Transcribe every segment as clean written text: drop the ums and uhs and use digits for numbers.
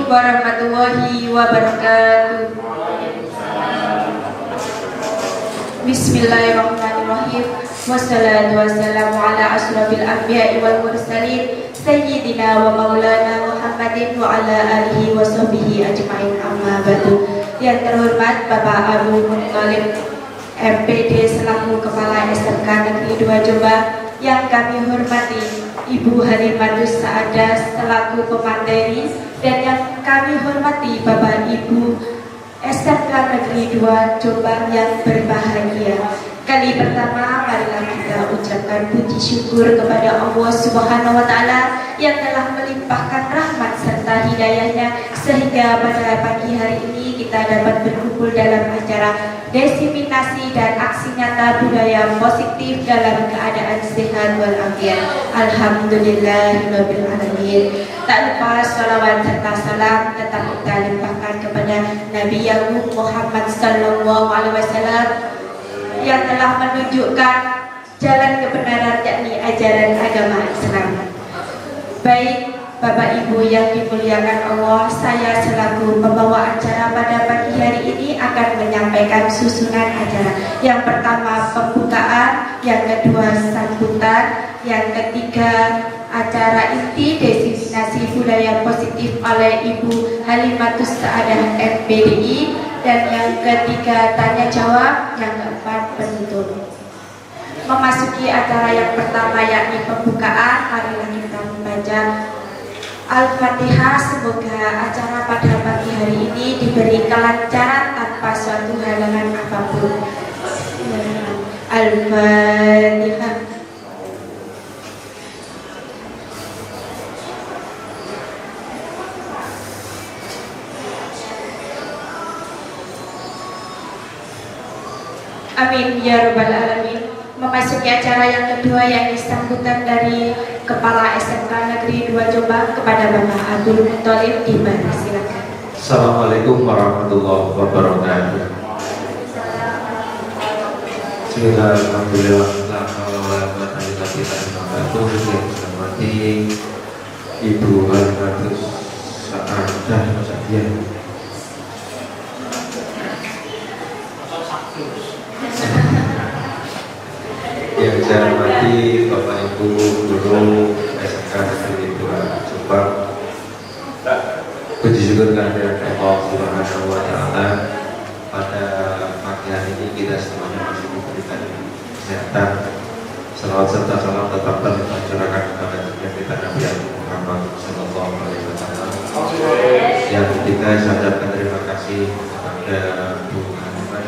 warahmatullahi wabarakatuh. Bismillahirrahmanirrahim. Wassalatu wassalamu ala asrofil anbiya'i wal mursalin Sayyidina wa maulana Muhammadin wa ala alihi wa sahbihi ajma'in, amma ba'du. Yang terhormat Bapak Abu Munthalib MPD selaku Kepala SMK Negeri 2 Jombang, yang kami hormati Ibu Halimatus Saadah selaku pemateri, dan yang kami hormati Bapak Ibu SMK Negeri 2 Jombang yang berbahagia. Kali pertama, marilah kita ucapkan puji syukur kepada Allah Subhanahu wa Ta'ala yang telah melimpahkan rahmat serta hidayahnya sehingga pada pagi hari ini kita dapat berkumpul dalam acara diseminasi dan aksi nyata budaya positif dalam keadaan sehat walafiat. Alhamdulillahirabbil alamin. Tak lupa salawat serta salam tetap kita limpahkan kepada Nabi Agung Muhammad sallallahu alaihi wasallam yang telah menunjukkan jalan kebenaran, yakni ajaran agama Islam. Baik Bapak Ibu yang dimuliakan Allah, saya selaku pembawa acara pada pagi hari ini akan menyampaikan susunan acara. Yang pertama pembukaan, yang kedua sambutan, yang ketiga acara inti diseminasi budaya positif oleh Ibu Halimatus Saadah MPDI, dan yang ketiga tanya jawab, yang keempat penutup. Memasuki acara yang pertama yakni pembukaan, marilah kita membaca Al-Fatihah. Semoga acara pada pagi hari ini diberi kelancaran tanpa suatu halangan apapun. Al-Fatihah. Amin ya rabbal alamin. Memasuki acara yang kedua yakni sambutan dari Kepala SMK Negeri 2 Jombang kepada Bapak Abdul Munthalib, silakan. Assalamualaikum warahmatullahi wabarakatuh. Bismillahirrahmanirrahim. Yang hormati Ibu Halimatus Saadah yang saya hormati Bapak Ibu Guru SMK Negeri 2 Jombang, puji syukur kehadirat Allah Subhanahu wa Ta'ala. Pada pagi hari ini kita semuanya masih diberikan kesehatan. Salawat serta salam tetap tercurahkan kepada kita Nabi Muhammad sallallahu alaihi wasallam. Yang ketiga, saya ucapkan terima kasih kepada Bu Halimat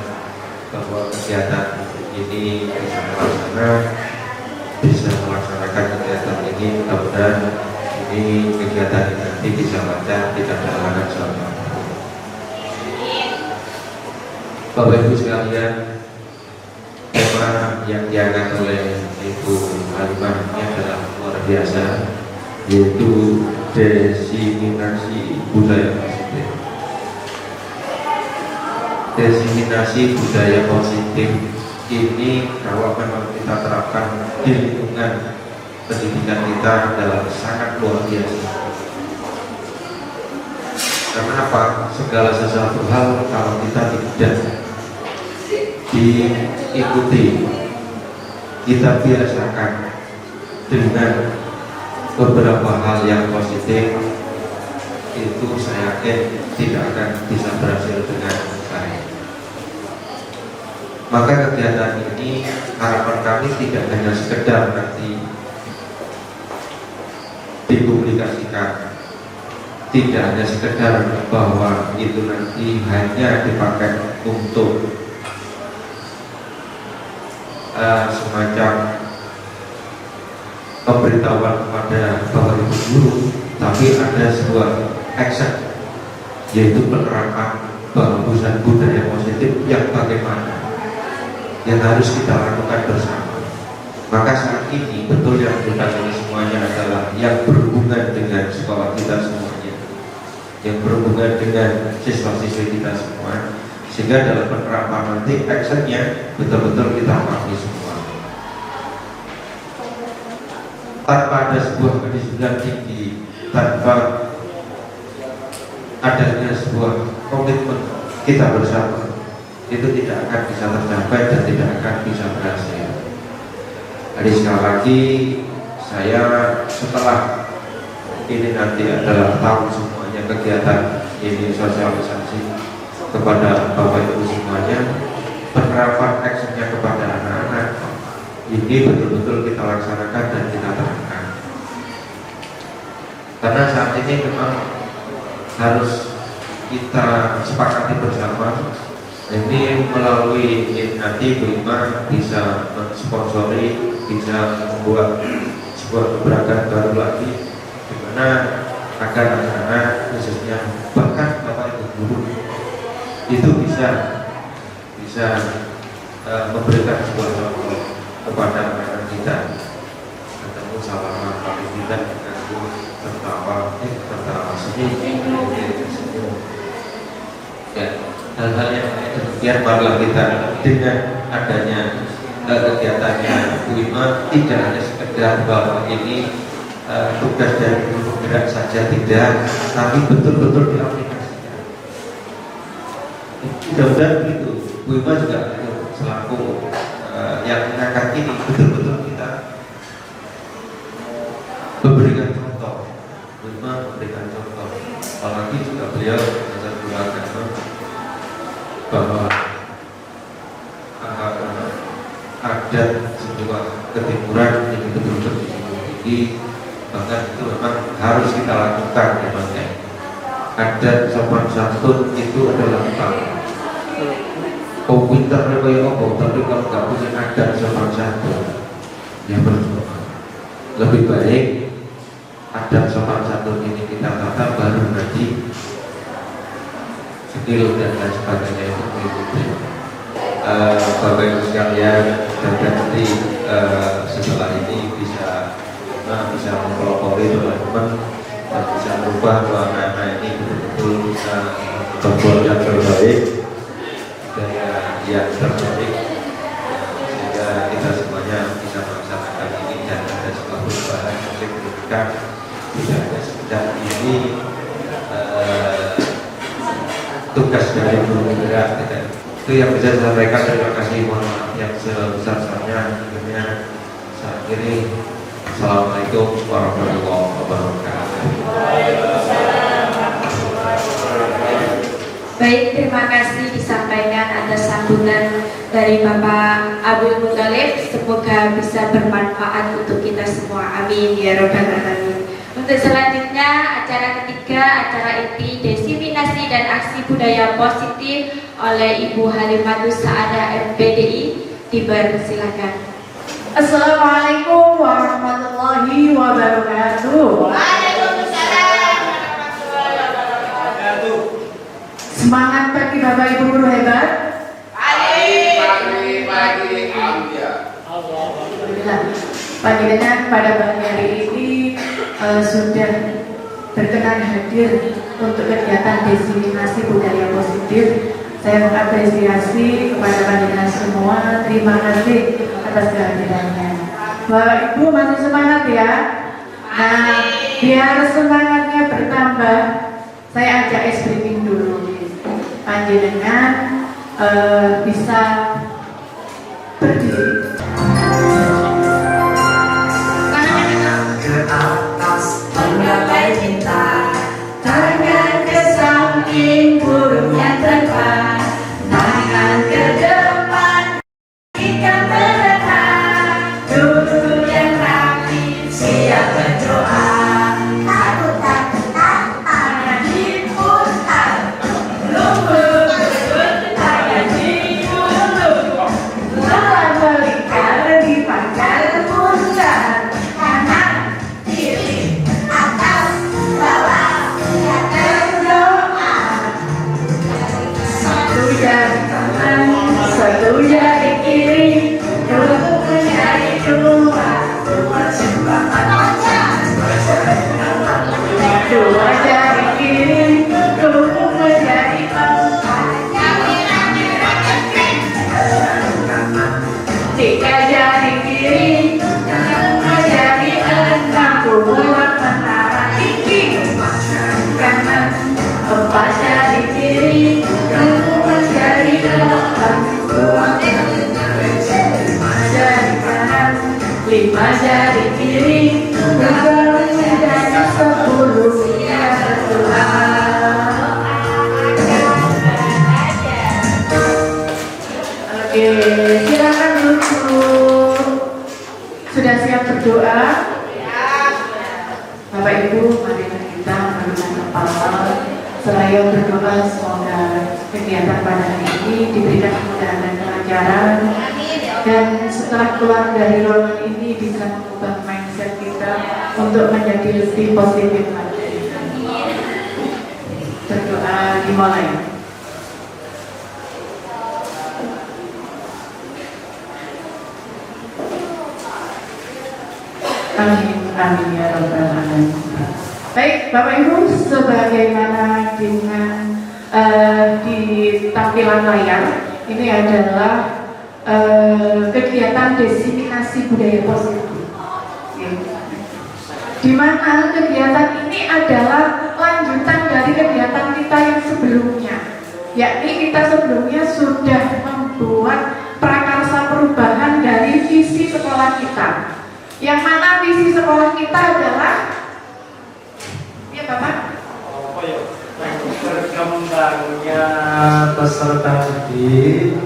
bahwa kegiatan ini bisa melaksanakan kegiatan ini. Mudah-mudahan ini kegiatan ini nanti bisa lancar, tidak ada halangan selama. Bapak Ibu sekalian, tema yang diangkat oleh Ibu Halimah ini adalah luar biasa, yaitu diseminasi budaya positif. Diseminasi budaya positif ini kalau memang kita terapkan di lingkungan pendidikan kita adalah sangat luar biasa. Karena apa? Segala sesuatu hal kalau kita tidak diikuti, kita biasakan dengan beberapa hal yang positif, itu saya yakin tidak akan bisa berhasil dengan baik. Maka kegiatan ini harapan kami tidak hanya sekedar nanti dipublikasikan, tidak hanya sekedar bahwa itu nanti hanya dipakai untuk semacam pemberitahuan kepada Bapak Ibu guru, tapi ada sebuah action, yaitu penerapan bagusan budaya positif yang bagaimana yang harus kita lakukan bersama. Maka saat ini betul yang kita ini semuanya adalah yang berhubungan dengan sekolah kita semuanya, yang berhubungan dengan siswa-siswi kita semua, sehingga dalam penerapan nanti actionnya betul-betul kita pahami semua. Tanpa ada sebuah kedisiplinan tinggi, tanpa adanya sebuah komitmen kita bersama itu tidak akan bisa tercapai dan tidak akan bisa berhasil. Jadi sekali lagi saya setelah ini nanti adalah tahun semuanya kegiatan ini sosialisasi kepada Bapak Ibu semuanya, penerapan actionnya kepada anak-anak ini betul-betul kita laksanakan dan kita terapkan. Karena saat ini memang harus kita sepakati bersama. Ini melalui nanti Bu Ima bisa mensponsori, bisa membuat sebuah gerakan baru lagi, di mana agar anak-anak khususnya bahkan Bapak Ibu guru itu bisa memberikan sebuah contoh kepada anak-anak kita. Ketemu salaman tapi kita tertawa senyum. Ya, hal-hal yang demikian malah kita dengan adanya kegiatannya Bu Ima tidak hanya sekedar bahwa ini tugas dari guru penggerak saja, tidak, tapi betul-betul diaplikasikan. Mudah-mudahan begitu. Bu Ima juga selaku yang mengangkat ini betul-betul kita memberikan contoh. Bu Ima memberikan contoh. Apalagi juga beliau menjelaskan bahwa ada sebuah ketimuran yang betul-betul tinggi, bahkan itu memang harus kita lakukan memangnya. Adat sopan santun itu adalah utama. Oh pintar kayak apa, tapi kalau nggak punya adat sopan santun, ya percuma. Lebih baik adat sopan santun ini kita tata, baru nanti skill dan lain sebagainya itu mengikuti. Bapak Ibu sekalian, dan nanti setelah ini bisa mempelopori teman-teman dan bisa merubah bahwa anak-anak ini betul-betul bisa berbuat yang terbaik dan yang terbaik, sehingga kita semuanya bisa melaksanakan ini dan ada sebuah perubahan yang signifikan. Tidak hanya sekedar ini tugas dari guru penggerak. Itu yang bisa saya sampaikan. Terima kasih, mohon maaf yang sebesar-besarnya. Akhirnya saya akhiri. Assalamualaikum warahmatullahi wabarakatuh. Baik, terima kasih disampaikan atas sambutan dari Bapak Abdul Muthalib. Semoga bisa bermanfaat untuk kita semua. Amin ya rabbal alamin. Untuk selanjutnya acara ketiga, acara inti diseminasi dan aksi budaya positif oleh Ibu Halimatus Saadah MPDI, dipersilakan. Assalamualaikum warahmatullahi wabarakatuh. Waalaikumsalam warahmatullahi wabarakatuh. Semangat pagi Bapak Ibu guru hebat. Pagi. Alhamdulillah. Panjenengan pada pagi hari ini sudah berkenan hadir untuk kegiatan diseminasi budaya positif. Saya mengapresiasi kepada panjenengan semua. Terima kasih atas kehadirannya. Bapak Ibu masih semangat ya? Nah, biar semangatnya bertambah, saya ajak ice breathing dulu. Panjenengan bisa berdiri. Ke atas menggapai cinta, tangan ke samping burungnya terbang, tangan ke depan ikan berenang, duduk yang rapi siap berdoa. Aku tak tangan diputar, lumpur tangan diulur, Setelah balik di dari kiri bergabung menjadi 10 yang berdoa. Oke, silakan duduk. Sudah siap berdoa? Bapak Ibu, mari kita menundukkan kepala seraya berdoa semoga kegiatan pada hari ini diberikan kemudahan dan kelancaran, dan setelah keluar dari ruangan ini bisa mengubah mindset kita untuk menjadi lebih positif lagi. Berdoa dimulai. Amin, amin ya rabbal alamin. Baik, Bapak Ibu, sebagaimana dengan di tampilan layar, ini adalah kegiatan diseminasi budaya positif. Di mana kegiatan ini adalah lanjutan dari kegiatan kita yang sebelumnya, yakni kita sebelumnya sudah membuat prakarsa perubahan dari visi sekolah kita. Yang mana visi sekolah kita adalah, ya Bapak? Berkembangnya peserta didik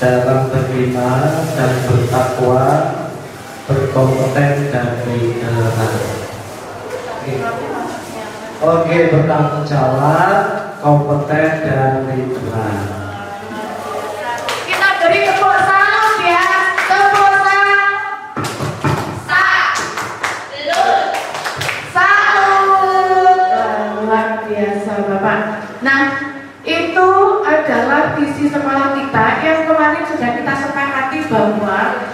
dalam beriman dan bertakwa, berkompeten dan berkenan. Oke, bertanggung jawab, kompeten dan berkenan. Kita beri tepuk tangan ya, tepuk tangan. Luar biasa Bapak. Nah, itu adalah visi sekolah kita yang kemarin sudah kita sepakati bahwa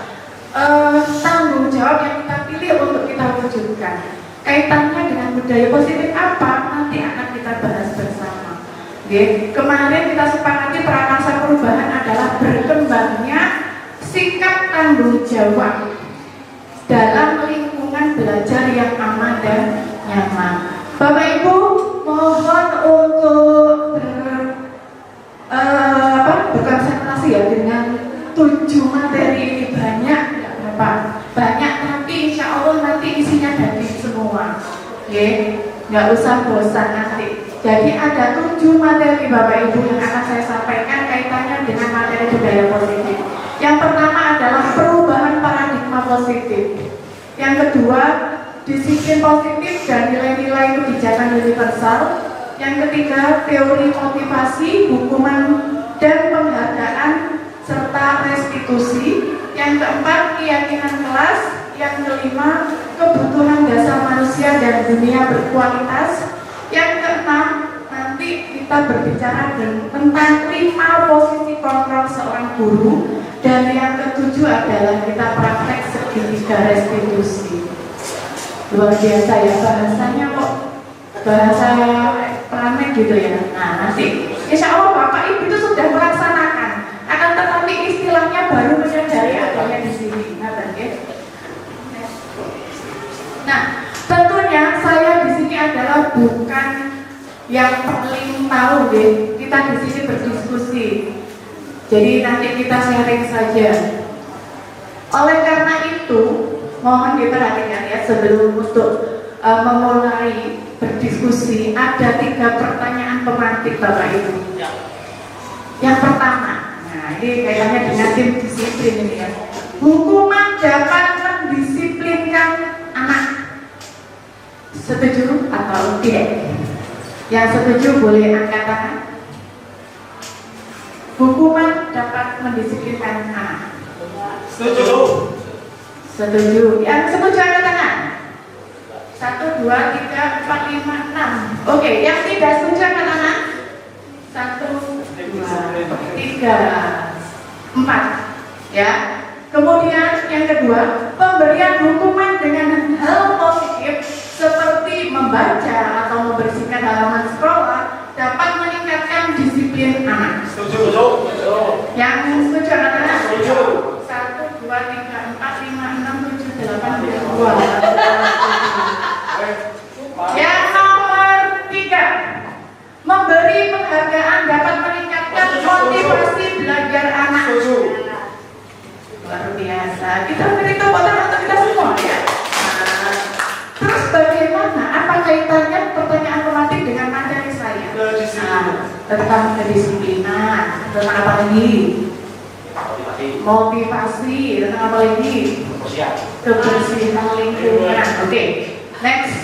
tanggung jawab yang kita pilih untuk kita wujudkan. Kaitannya dengan budaya positif apa? Nanti akan kita bahas bersama. Oke. Kemarin kita sepakati prakarsa perubahan adalah berkembangnya sikap tanggung jawab dalam lingkungan belajar yang aman dan nyaman. Bapak Ibu, mohon untuk berkonsentrasi ya dengan 7 materi ini. Banyak nggak Bapak? Banyak, tapi insya Allah nanti isinya daging semua. Oke, nggak usah bosan nanti. Jadi ada 7 materi Bapak Ibu yang akan saya sampaikan kaitannya dengan materi budaya positif. Yang pertama adalah perubahan paradigma positif. Yang kedua, disiplin positif dan nilai-nilai kebijakan universal. Yang ketiga, teori motivasi, hukuman dan penghargaan serta restitusi. Yang keempat, keyakinan kelas. Yang kelima, kebutuhan dasar manusia dan dunia berkualitas. Yang keenam, nanti kita berbicara tentang 5 posisi kontrol seorang guru. Dan yang ketujuh adalah kita praktek segitiga restitusi. Luar biasa ya bahasanya, kok bahasa planet gitu ya. Nah nanti insya Allah Bapak Ibu itu sudah melaksanakan, akan tetapi istilahnya baru menyadari adanya di sini. Nah tentunya saya di sini adalah bukan yang paling tahu deh. Kita di sini berdiskusi. Jadi nanti kita sharing saja. Oleh karena itu, mohon diperhatikan ya sebelum untuk memulai berdiskusi, ada 3 pertanyaan pemantik Bapak Ibu. Yang pertama, nah ini kaitannya dengan tim disiplin ini ya. Hukuman dapat mendisiplinkan anak. Setuju atau tidak? Yang setuju boleh angkat tangan. Hukuman dapat mendisiplinkan anak. Setuju. Setuju. Yang setuju angkat tangan. 1, 2, 3, 4, 5, 6. Oke, yang tidak setuju angkat tangan. 1, 2, 3, 4. Ya. Kemudian yang kedua, pemberian hukuman dengan hal positif seperti membaca atau membersihkan halaman sekolah dapat meningkatkan disiplin anak. Setuju. Yang setuju angkat tangan. Setuju. 1, 2, 3, 4, 5, 6, 7, 8, 9, 10. Yang nomor 3, memberi penghargaan dapat meningkatkan motivasi belajar anak. Luar biasa. Kita beri tepuk tangan untuk kita semua ya. tentang kedisiplinan, tentang apa lagi? Motivasi, tentang apa lagi? Kebersihan lingkungan. Oke, next.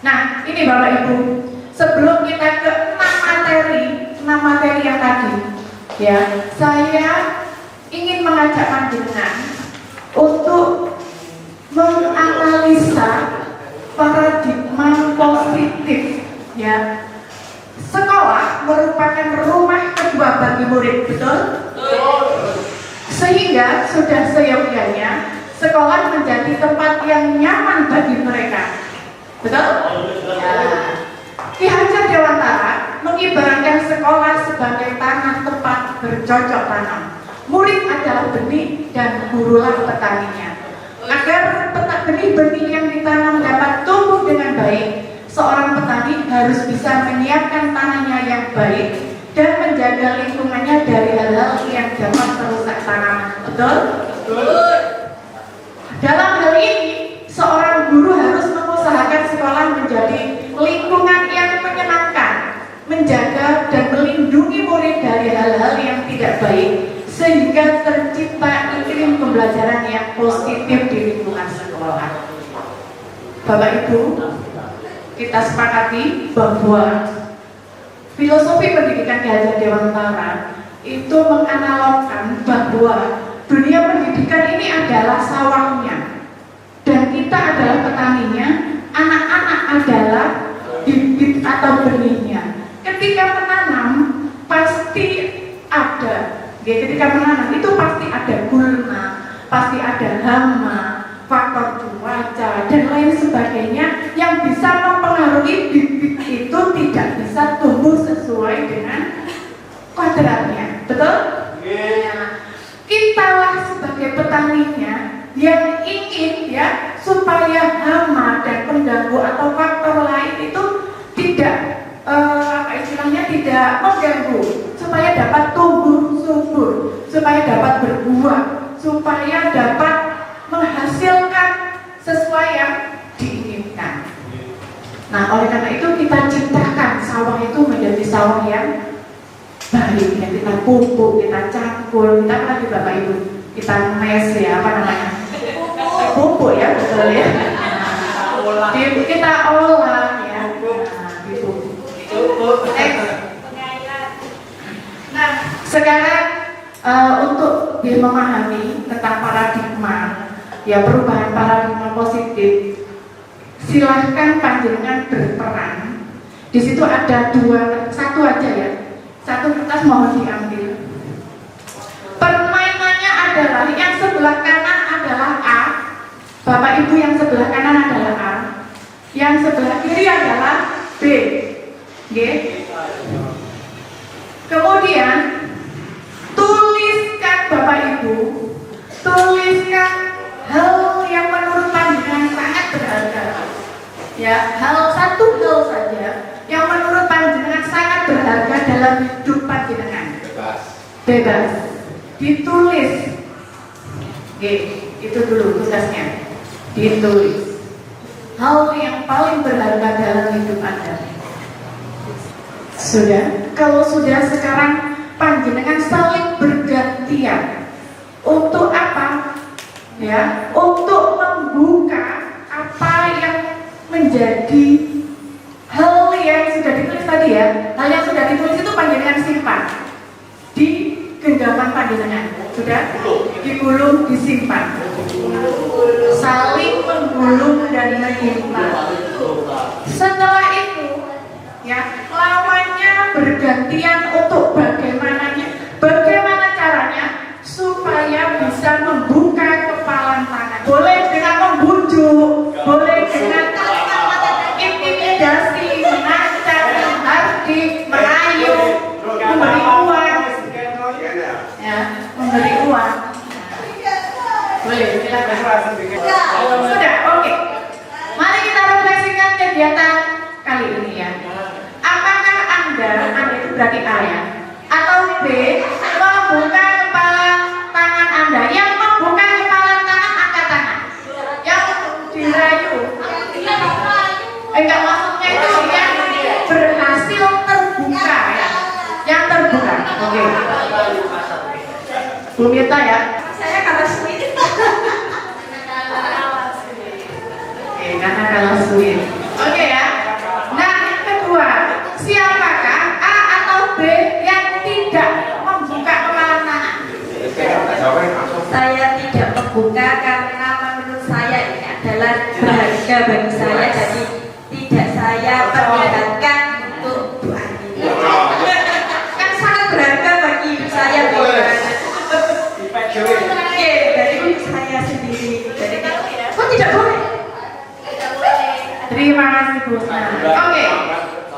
Nah, ini Bapak Ibu, sebelum kita ke 6 materi yang tadi, ya, saya ingin mengajak panjenengan untuk menganalisa paradigma positif, ya. Sekolah merupakan rumah kedua bagi murid, betul? Sehingga sudah seyogyanya sekolah menjadi tempat yang nyaman bagi mereka, betul? Ya. Ki Hajar Dewantara mengibaratkan sekolah sebagai tanah tempat bercocok tanam. Murid adalah benih dan gurulah petaninya. Agar benih-benih yang ditanam dapat tumbuh dengan baik, seorang petani harus bisa menyiapkan tanahnya yang baik dan menjaga lingkungannya dari hal-hal yang dapat merusak tanaman. Betul? Betul. Dalam hal ini, seorang guru harus mengusahakan sekolah menjadi lingkungan yang menyenangkan, menjaga dan melindungi murid dari hal-hal yang tidak baik, sehingga tercipta iklim pembelajaran yang positif di lingkungan sekolah. Bapak Ibu, kita sepakati bahwa filosofi pendidikan Ki Hajar Dewantara itu menganalogkan bahwa dunia pendidikan ini adalah sawahnya dan kita adalah petaninya, anak-anak adalah bibit atau benihnya. Ketika menanam pasti ada, ya, ketika menanam itu pasti ada gulma, pasti ada hama, faktor cuaca dan lain sebagainya yang bisa mempengaruhi bibit itu tidak bisa tumbuh sesuai dengan kodratnya, betul? Nah, kitalah sebagai petaninya yang ingin, ya, supaya hama dan pengganggu atau faktor lain itu tidak tidak mengganggu, supaya dapat tumbuh subur, supaya dapat berbuah, supaya dapat menghasilkan sesuai yang diinginkan. Nah, oleh karena itu kita ciptakan sawah itu menjadi sawah yang baik, ya, kita pupuk, kita cangkul, kita apa lagi Bapak Ibu? Kita mes, ya, apa namanya? Pupuk, ya, betul, ya. Kita olah, ya. Nah, gitu. Nah, sekarang untuk memahami tentang paradigma, ya, perubahan paradigma positif, silahkan panjenengan berperan. Di situ ada satu aja, ya, satu kertas mohon diambil. Permainannya adalah yang sebelah kanan adalah A, Bapak Ibu yang sebelah kanan adalah A, yang sebelah kiri adalah B, G. Kemudian tuliskan Bapak Ibu, tuliskan hal yang menurut panjenengan sangat berharga, ya, satu hal saja yang menurut panjenengan sangat berharga dalam hidup panjenengan. Bebas. Ditulis. Oke, itu dulu tugasnya. Ditulis hal yang paling berharga dalam hidup Anda. Sudah? Kalau sudah, sekarang panjenengan saling bergantian. Untuk apa? Ya, untuk membuka apa yang menjadi hal yang sudah ditulis tadi, ya. Hal yang sudah ditulis itu panjenengan simpan di genggaman panjenengan. Sudah? Digulung, disimpan. Saling menggulung dan menyimpan. Setelah itu, ya, lawannya bergantian untuk bagaimana caranya supaya bisa membuka kepalan tangan. Boleh dengan membujuk, boleh dengan intimidasi, mengancam, menghardik, merayu, memberi uang, ya, memberi uang. Boleh, silakan. Sudah, oke. Mari kita refleksikan kegiatan kali ini, ya. Apakah Anda itu berarti A, ya, atau B, membuka kepala tangan Anda? Yang membuka kepala tangan angkat tangan. Yang dirayu, enggak, maksudnya itu yang berhasil terbuka. Bu Mita ya. Saya kalah sweet. Oke, karena kalah sweet. Oke ya. Nah, yang kedua, siapakah A atau B yang tidak membuka kepala tangan? Saya tidak membuka karena menurut saya ini adalah berharga bagi saya, jadi tidak saya perlihatkan untuk Bu Ani. Kan sangat berharga bagi hidup saya, bukan? Oke, dari untuk saya sendiri. Jadi, kok tidak boleh? Terima kasih Bu. Oke.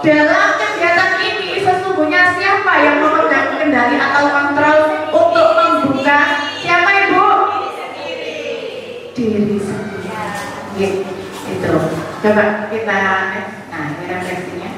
Dalam kegiatan ini sesungguhnya siapa yang memegang kendali atau kontrol untuk membuka? Siapa Ibu? Diri sendiri. Oke, itu. Coba kita nah ini refleksinya.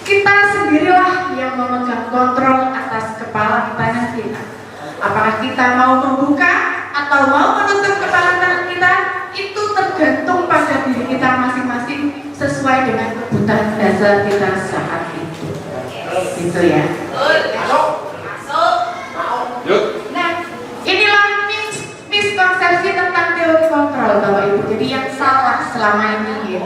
Kita sendirilah yang memegang kontrol atas kepala kita. Apakah kita mau membuka atau mau menutup kepala tangan kita? Itu tergantung pada diri kita masing-masing sesuai dengan kebutuhan dasar kita saat itu. Gitu ya. Nah, inilah miskonsepsi tentang teori kontrol Bapak Ibu. Jadi yang salah selama ini ya.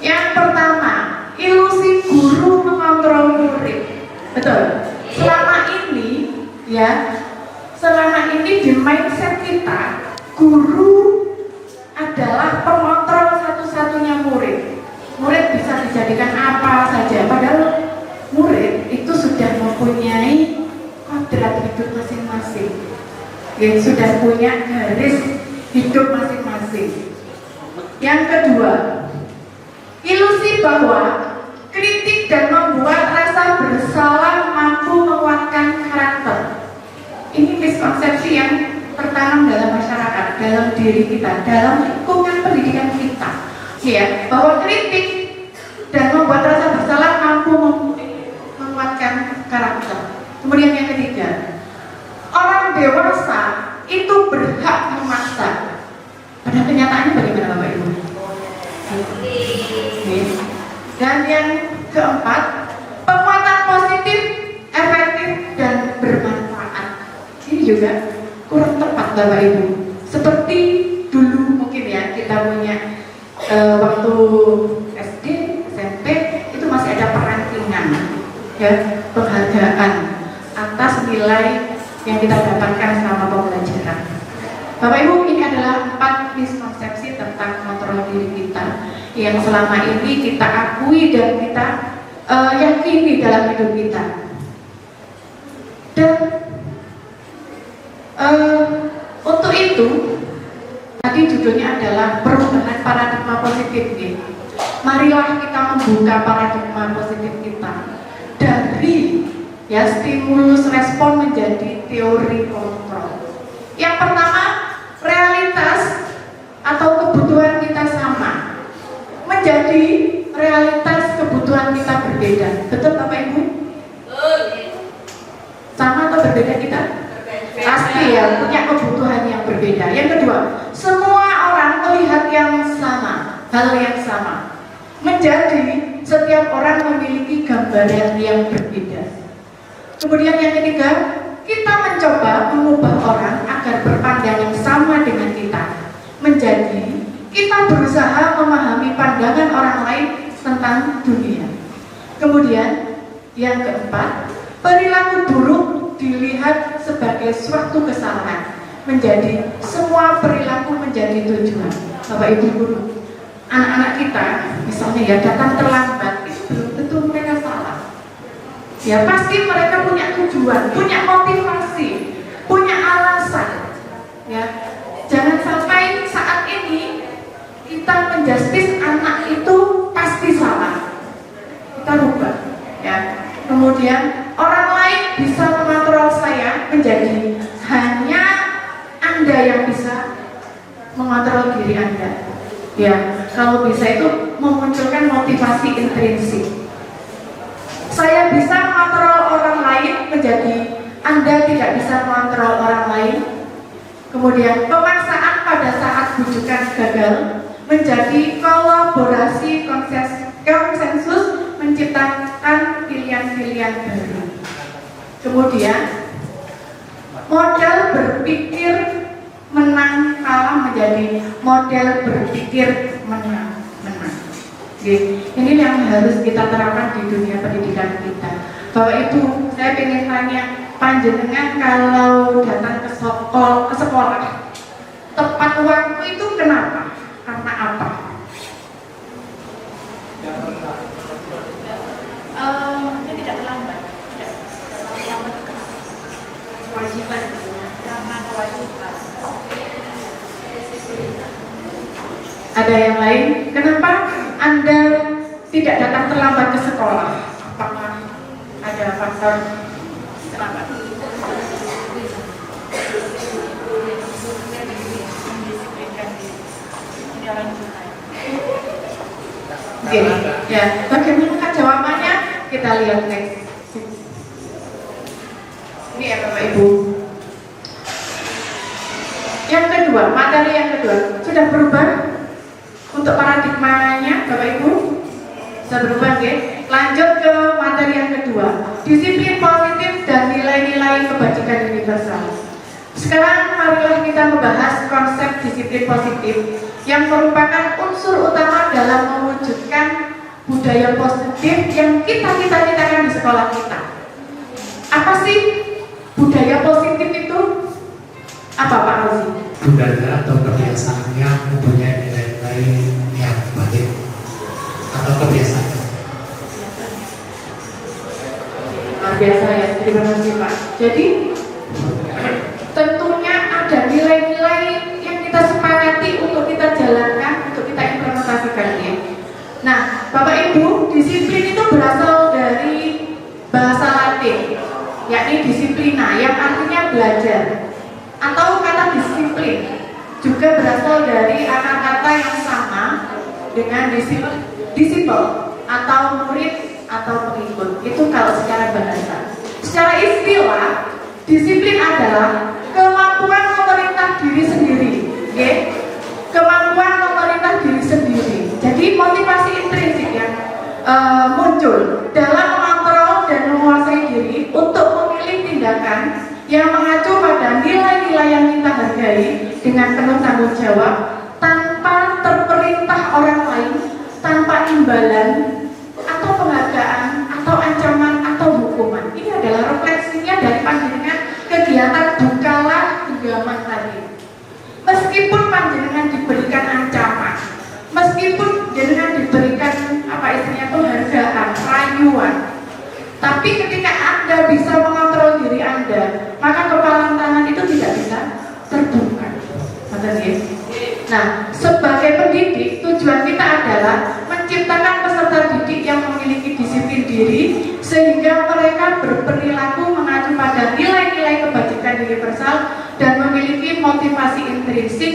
Yang pertama, ilusi guru mengontrol murid. Betul. Selama ini di mindset kita, guru adalah pengontrol satu-satunya murid. Murid bisa dijadikan apa saja, padahal murid itu sudah mempunyai kodrat hidup masing-masing, yang sudah punya garis hidup masing-masing. Yang kedua, ilusi bahwa kritik dan membuat rasa bersalah mampu menguatkan karakter. Ini miskonsepsi yang tertanam dalam masyarakat, dalam diri kita, dalam lingkungan pendidikan kita, ya, bahwa kritik dan membuat rasa bersalah mampu menguatkan karakter. Kemudian yang ketiga, orang dewasa itu berhak memaksa. Pada kenyataannya bagaimana Bapak Ibu? Dan yang keempat, penguatan positif, efektif dan bermanfaat. Ini juga kurang tepat Bapak Ibu. Seperti dulu mungkin ya kita punya waktu SD, SMP itu masih ada perankingan, ya, penghargaan atas nilai yang kita dapatkan selama pembelajaran. Bapak Ibu, ini adalah 4 miskonsepsi tentang kontrol diri kita yang selama ini kita akui dan kita yakini dalam hidup kita. Dan untuk itu, tadi judulnya adalah perubahan paradigma positif nih. Marilah kita membuka paradigma positif kita dari ya stimulus respon menjadi teori kontrol. Yang pertama, realitas atau kebutuhan kita sama menjadi realitas kebutuhan kita berbeda. Betul Bapak Ibu? Sama atau berbeda kita? Pasti ya, punya kebutuhan yang berbeda. Yang kedua, semua orang melihat yang sama, hal yang sama. Menjadi setiap orang memiliki gambaran yang berbeda. Kemudian yang ketiga, kita mencoba mengubah orang agar berpandangan sama dengan kita. Menjadi kita berusaha memahami pandangan orang lain tentang dunia. Kemudian yang keempat, perilaku buruk dilihat sebagai suatu kesalahan. Menjadi semua perilaku menjadi tujuan. Bapak Ibu guru, anak-anak kita misalnya ya datang terlambat, itu belum tentu mereka salah. Ya pasti mereka punya tujuan, punya motivasi, punya alasan. Ya, jangan sampai saat ini kita menjustis anak itu pasti salah. Kita rubah. Ya. Kemudian orang lain bisa mengontrol saya menjadi hanya Anda yang bisa mengontrol diri Anda. Ya, kalau bisa itu memunculkan motivasi intrinsik. Saya bisa mengontrol orang lain menjadi Anda tidak bisa mengontrol orang lain. Kemudian pemaksaan pada saat bujukan gagal menjadi kolaborasi konsensus menciptakan pilihan-pilihan baru. Kemudian Model berpikir menang kalah menjadi model berpikir menang. Oke. Ini yang harus kita terapkan di dunia pendidikan kita. Bapak Ibu, saya ingin tanya, panjenengan kalau datang ke sekolah, tepat waktu itu kenapa? Karena apa? Tidak terlambat. Kewajiban. Karena kewajiban. Ada yang lain? Kenapa Anda tidak datang terlambat ke sekolah? Apakah ada faktor terlambat? Oke, ya. Bagaimana jawabannya? Kita lihat next. Ini ya Bapak Ibu. Yang kedua, materi yang kedua sudah berubah untuk paradigmanya, Bapak Ibu. Sudah berubah, ya. Lanjut ke materi yang kedua, disiplin positif dan nilai-nilai kebajikan universal. Sekarang marilah kita membahas konsep disiplin positif yang merupakan unsur utama dalam mewujudkan budaya positif yang kita cita-citakan di sekolah kita. Apa sih budaya positif itu? Apa Pak Rozi? Budaya atau kebiasaan yang mempunyai nilai-nilai yang baik atau kebiasaan. Luar biasa ya, terima kasih Pak. Jadi tentunya ada nilai-nilai yang kita sepakati untuk kita jalankan, untuk kita implementasikan ya. Nah, Bapak Ibu, disiplin itu berasal dari bahasa Latin, yakni disiplina, yang artinya belajar. Atau kata disiplin juga berasal dari akar kata yang sama dengan disiple atau murid atau pengikut. Itu kalau secara bahasa. Secara istilah, disiplin adalah kemampuan memerintah diri sendiri, okay? Kemampuan memerintah diri sendiri. Jadi motivasi intrinsik yang muncul dalam mengontrol dan menguasai diri untuk memilih tindakan yang mengacu pada nilai-nilai yang kita hargai dengan penuh tanggung jawab, tanpa terperintah orang lain, tanpa imbalan atau penghargaan atau ancaman atau hukuman. Ini adalah refleksinya dari panjenengan kegiatan bukalah genggaman tadi. Meskipun panjenengan diberikan ancaman, meskipun jenengan diberikan apa istilahnya itu hargaan, rayuan, tapi ketika Anda bisa mengontrol diri Anda, maka kepalan tangan itu tidak bisa terbuka. Nah, sebagai pendidik, tujuan kita adalah menciptakan peserta didik yang memiliki disiplin diri, sehingga mereka berperilaku mengacu pada nilai-nilai kebajikan universal dan memiliki motivasi intrinsik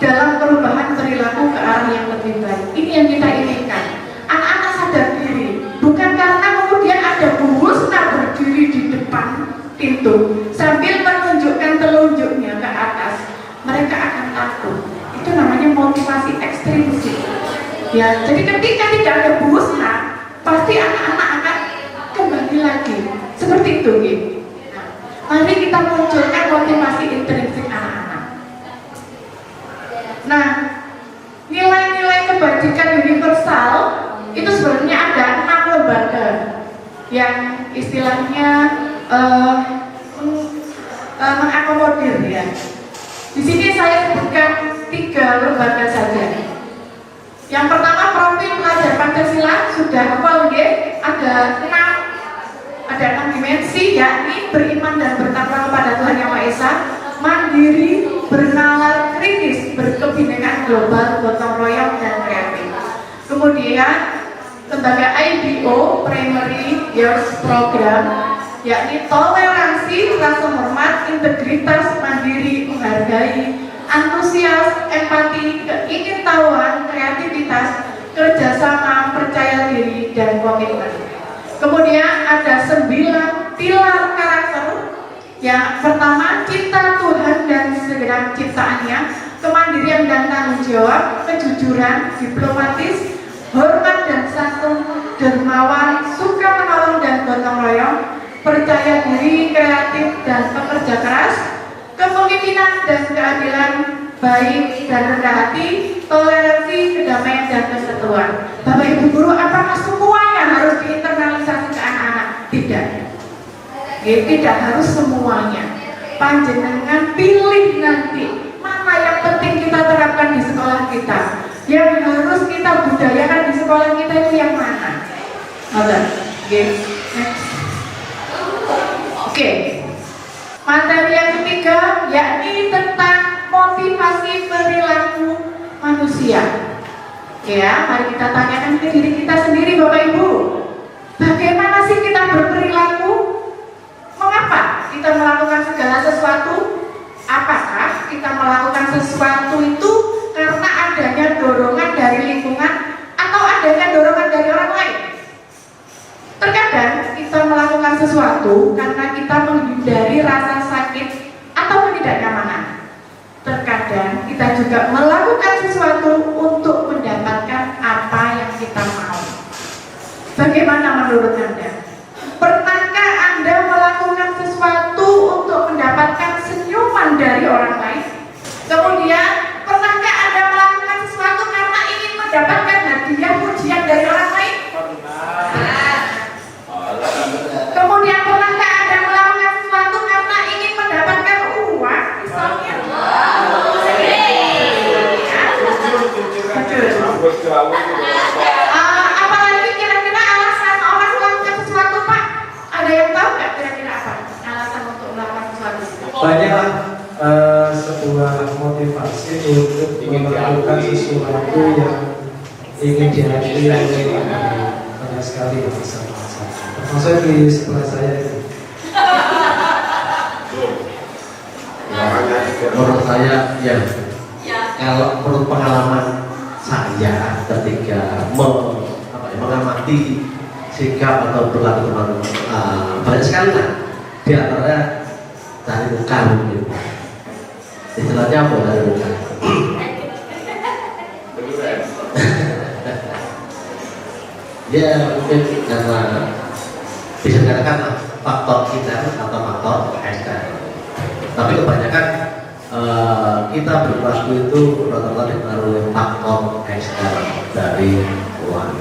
dalam perubahan perilaku ke arah yang lebih baik. Ini yang kita inginkan. Anak-anak sadar diri, bukan karena kemudian ada Bu Husna berdiri di depan pintu sambil menunjukkan telunjuknya ke atas, mereka akan takut. Itu namanya motivasi ekstrinsik. Ya, jadi ketika tidak ada Bu Husna, pasti anak-anak akan kembali lagi. Seperti itu, gitu. Nah, mari kita munculkan motivasi intrinsik anak-anak. Nah, nilai-nilai kebajikan universal itu sebenarnya ada 6 lembaga yang istilahnya mengakomodir ya. Di sini saya sebutkan 3 lembaga saja. Yang pertama, profil pelajar Pancasila sudah hafal ya, ada 6 dimensi, yakni beriman dan bertakwa kepada Tuhan Yang Maha Esa, mandiri, bernalar kritis, berkebinekaan global, gotong royong dan kreatif. Kemudian lembaga IBO, Primary Years Program, yakni toleransi, rasa hormat, integritas, mandiri, menghargai, antusias, empati, keingintahuan, kreativitas, kerjasama, percaya diri, dan komitmen. Kemudian ada 9 pilar karakter. Yang pertama, cinta Tuhan dan segala ciptaannya, kemandirian dan tanggung jawab, kejujuran, diplomatis, hormat dan santun, dermawan, suka menolong dan gotong royong, percaya diri, kreatif, dan pekerja keras, kepemimpinan dan keadilan, baik dan rendah hati, toleransi, kedamaian, dan kesatuan. Bapak Ibu Guru, apakah semuanya harus diinternalisasi ke anak-anak? Tidak. Tidak harus semuanya. Panjenengan pilih nanti mana yang penting kita terapkan di sekolah kita, yang harus kita budayakan di sekolah kita itu yang mana? Oke. Materi yang ketiga yakni tentang motivasi perilaku manusia. Ya, mari kita tanyakan ke diri kita sendiri, Bapak Ibu. Bagaimana sih kita berperilaku? Mengapa kita melakukan segala sesuatu? Apakah kita melakukan sesuatu itu karena adanya dorongan dari lingkungan atau adanya dorongan dari orang lain? Terkadang kita melakukan sesuatu karena kita menghindari rasa sakit atau ketidaknyamanan. Terkadang kita juga melakukan sesuatu untuk mendapatkan apa yang kita mau. Bagaimana menurut Anda? Pernahkah Anda melakukan sesuatu untuk mendapatkan senyuman dari orang lain? Kemudian, pernahkah Anda melakukan sesuatu karena ingin mendapatkan hadiah pujian dari orang lain? Kemudian, pernahkah Anda melakukan sesuatu karena ingin mendapatkan uang? Misalnya? Apalagi kira-kira alasan orang melakukan sesuatu, Pak? Ada yang tahu nggak kira-kira apa alasan untuk melakukan sesuatu? Banyak sebuah motivasi untuk melakukan sesuatu yang ingin dihadiri oleh banyak sekali masa-masa. Termasuk di sebelah saya itu. Menurut saya ya, kalau menurut pengalaman saya ketika mengamati sikap atau perilaku teman-teman, banyak sekali lah di antaranya cari muka mungkin. Istilahnya apa cari muka? Ya mungkin karena bisa dikatakan faktor kita atau faktor SK. Tapi kebanyakan kita berperilaku itu rata-rata dipengaruhi faktor eksternal dari luar.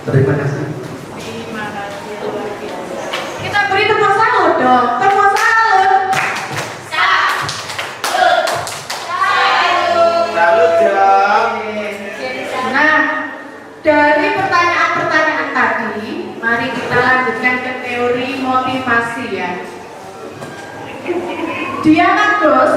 Terima kasih. Terima kasih luar biasa. Kita beri tepuk salut dong. Tepuk salut. Salut dong. Nah, dari pertanyaan-pertanyaan tadi, mari kita lanjutkan ke teori motivasi ya. Diana Gross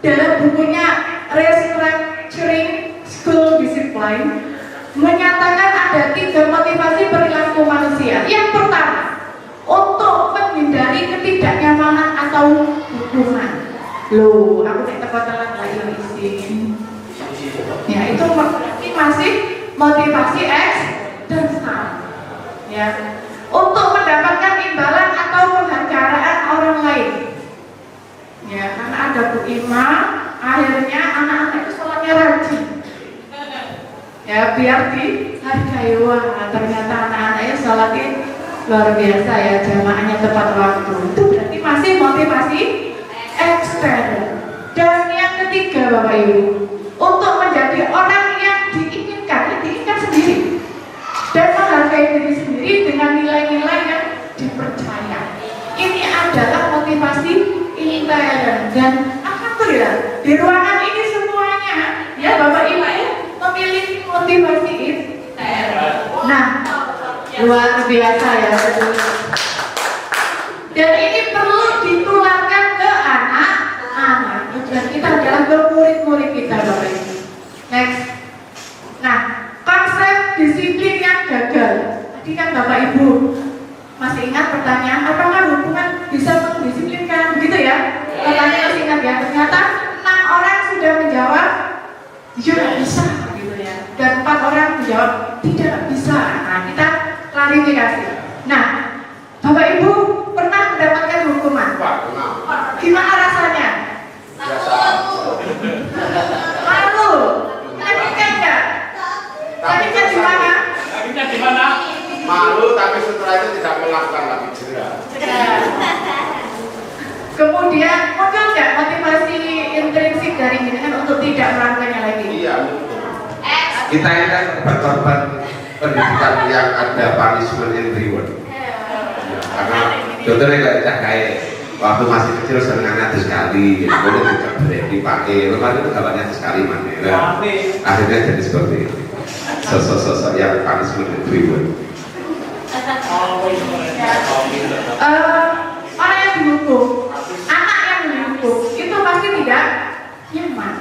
dalam bukunya Restructuring School Discipline menyatakan ada 3 motivasi perilaku manusia. Yang pertama, untuk menghindari ketidaknyamanan atau hukuman. Loh, aku tidak tepat-tepat lagi isi. Ya, itu masih motivasi eksternal. Ya, untuk mendapatkan imbalan atau penghargaan orang lain. Ya, karena ada Bu Ima, akhirnya anak-anak itu sholatnya rajin. Ya, biar dihargai. Wah, ternyata anak-anaknya sholatnya luar biasa ya, jamaahnya tepat waktu. Itu berarti masih motivasi eksternal. Dan yang ketiga, Bapak Ibu, untuk menjadi orang yang diinginkan sendiri dan menghargai diri sendiri dengan nilai-nilai yang dipercaya. Ini adalah motivasi intern. Dan alhamdulillah di ruangan ini semuanya ya Bapak Ibu memiliki motivasi intern. Nah, luar biasa ya. Dan ini perlu ditularkan ke anak-anak. Dan kita adalah ke murid-murid kita, Bapak Ibu. Next. Nah, konsep disiplin yang gagal. Tadi kan Bapak Ibu masih ingat pertanyaan, apakah hukuman bisa mendisiplinkan? Begitu ya? Pertanyaan masih ingat ya? Ternyata 6 orang sudah menjawab, tidak bisa, gitu ya. Dan 4 orang menjawab, tidak bisa. Nah, kita klarifikasi. Nah, Bapak Ibu pernah mendapatkan hukuman? Gimana rasanya? Malu? Sakitkan nggak? Sakitkan di mana? Malu tapi setelah itu tidak melakukan lagi jerah. Kita ini kan korban pendidikan yang ada punishment and reward. Ya, karena contohnya kayak cakai waktu masih kecil senengannya ada sekali, kemudian dicabut dipakai, lepas itu gambarnya ada sekali mana. Akhirnya jadi seperti itu. Sosok-sosok yang punishment and reward. Orang yang dihukum, anak yang dihukum itu pasti tidak nyaman.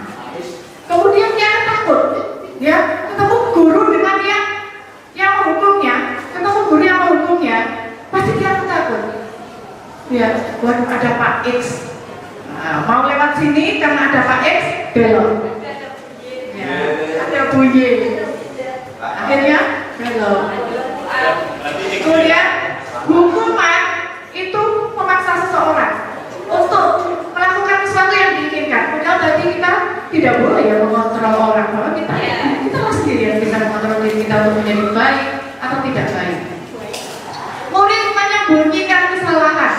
Kemudian dia takut, ya ketemu guru dengan yang menghukumnya, ketemu guru yang menghukumnya, pasti dia takut. Ya, waduh ada Pak X, mau lewat sini karena ada Pak X belok. Ya, ada Bu Y, akhirnya belok. Kemudian hukuman itu memaksa seseorang untuk melakukan sesuatu yang diinginkan. Padahal tadi kita tidak boleh ya mengontrol orang, bahwa kita lah sendiri yang bisa mengontrol diri kita untuk menjadi baik atau tidak baik. Murid menyembunyikan kesalahan.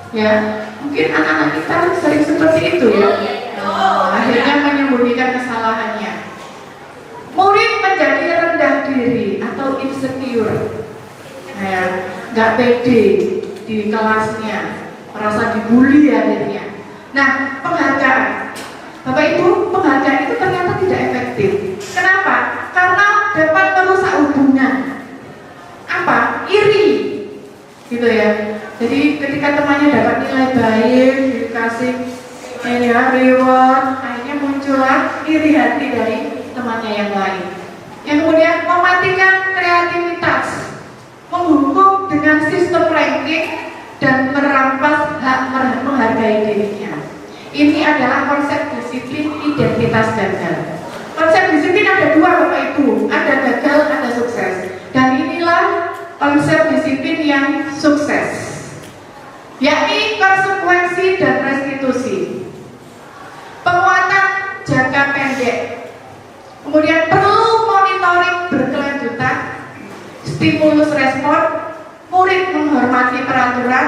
Ya, mungkin anak-anak kita sering seperti itu ya. Akhirnya menyembunyikan kesalahannya. Murid menjadi rendah diri atau insecure. Ya, nggak pede di kelasnya, merasa dibully akhirnya. Nah, penghargaan, Bapak Ibu, penghargaan itu ternyata tidak efektif. Kenapa? Karena dapat merusak hubungan. Apa? Iri, gitu ya. Jadi ketika temannya dapat nilai baik, dikasih reward, akhirnya muncullah iri hati dari temannya yang lain. Yang kemudian mematikan kreativitas, menghukum dengan sistem ranking dan merampas hak menghargai dirinya. Ini adalah konsep disiplin identitas gagal. Konsep disiplin ada dua Bapak Ibu, ada gagal, ada sukses. Dan inilah konsep disiplin yang sukses, yakni konsekuensi dan restitusi. Penguatan jangka pendek, kemudian perlu monitoring berkelanjutan, stimulus respon, murid menghormati peraturan,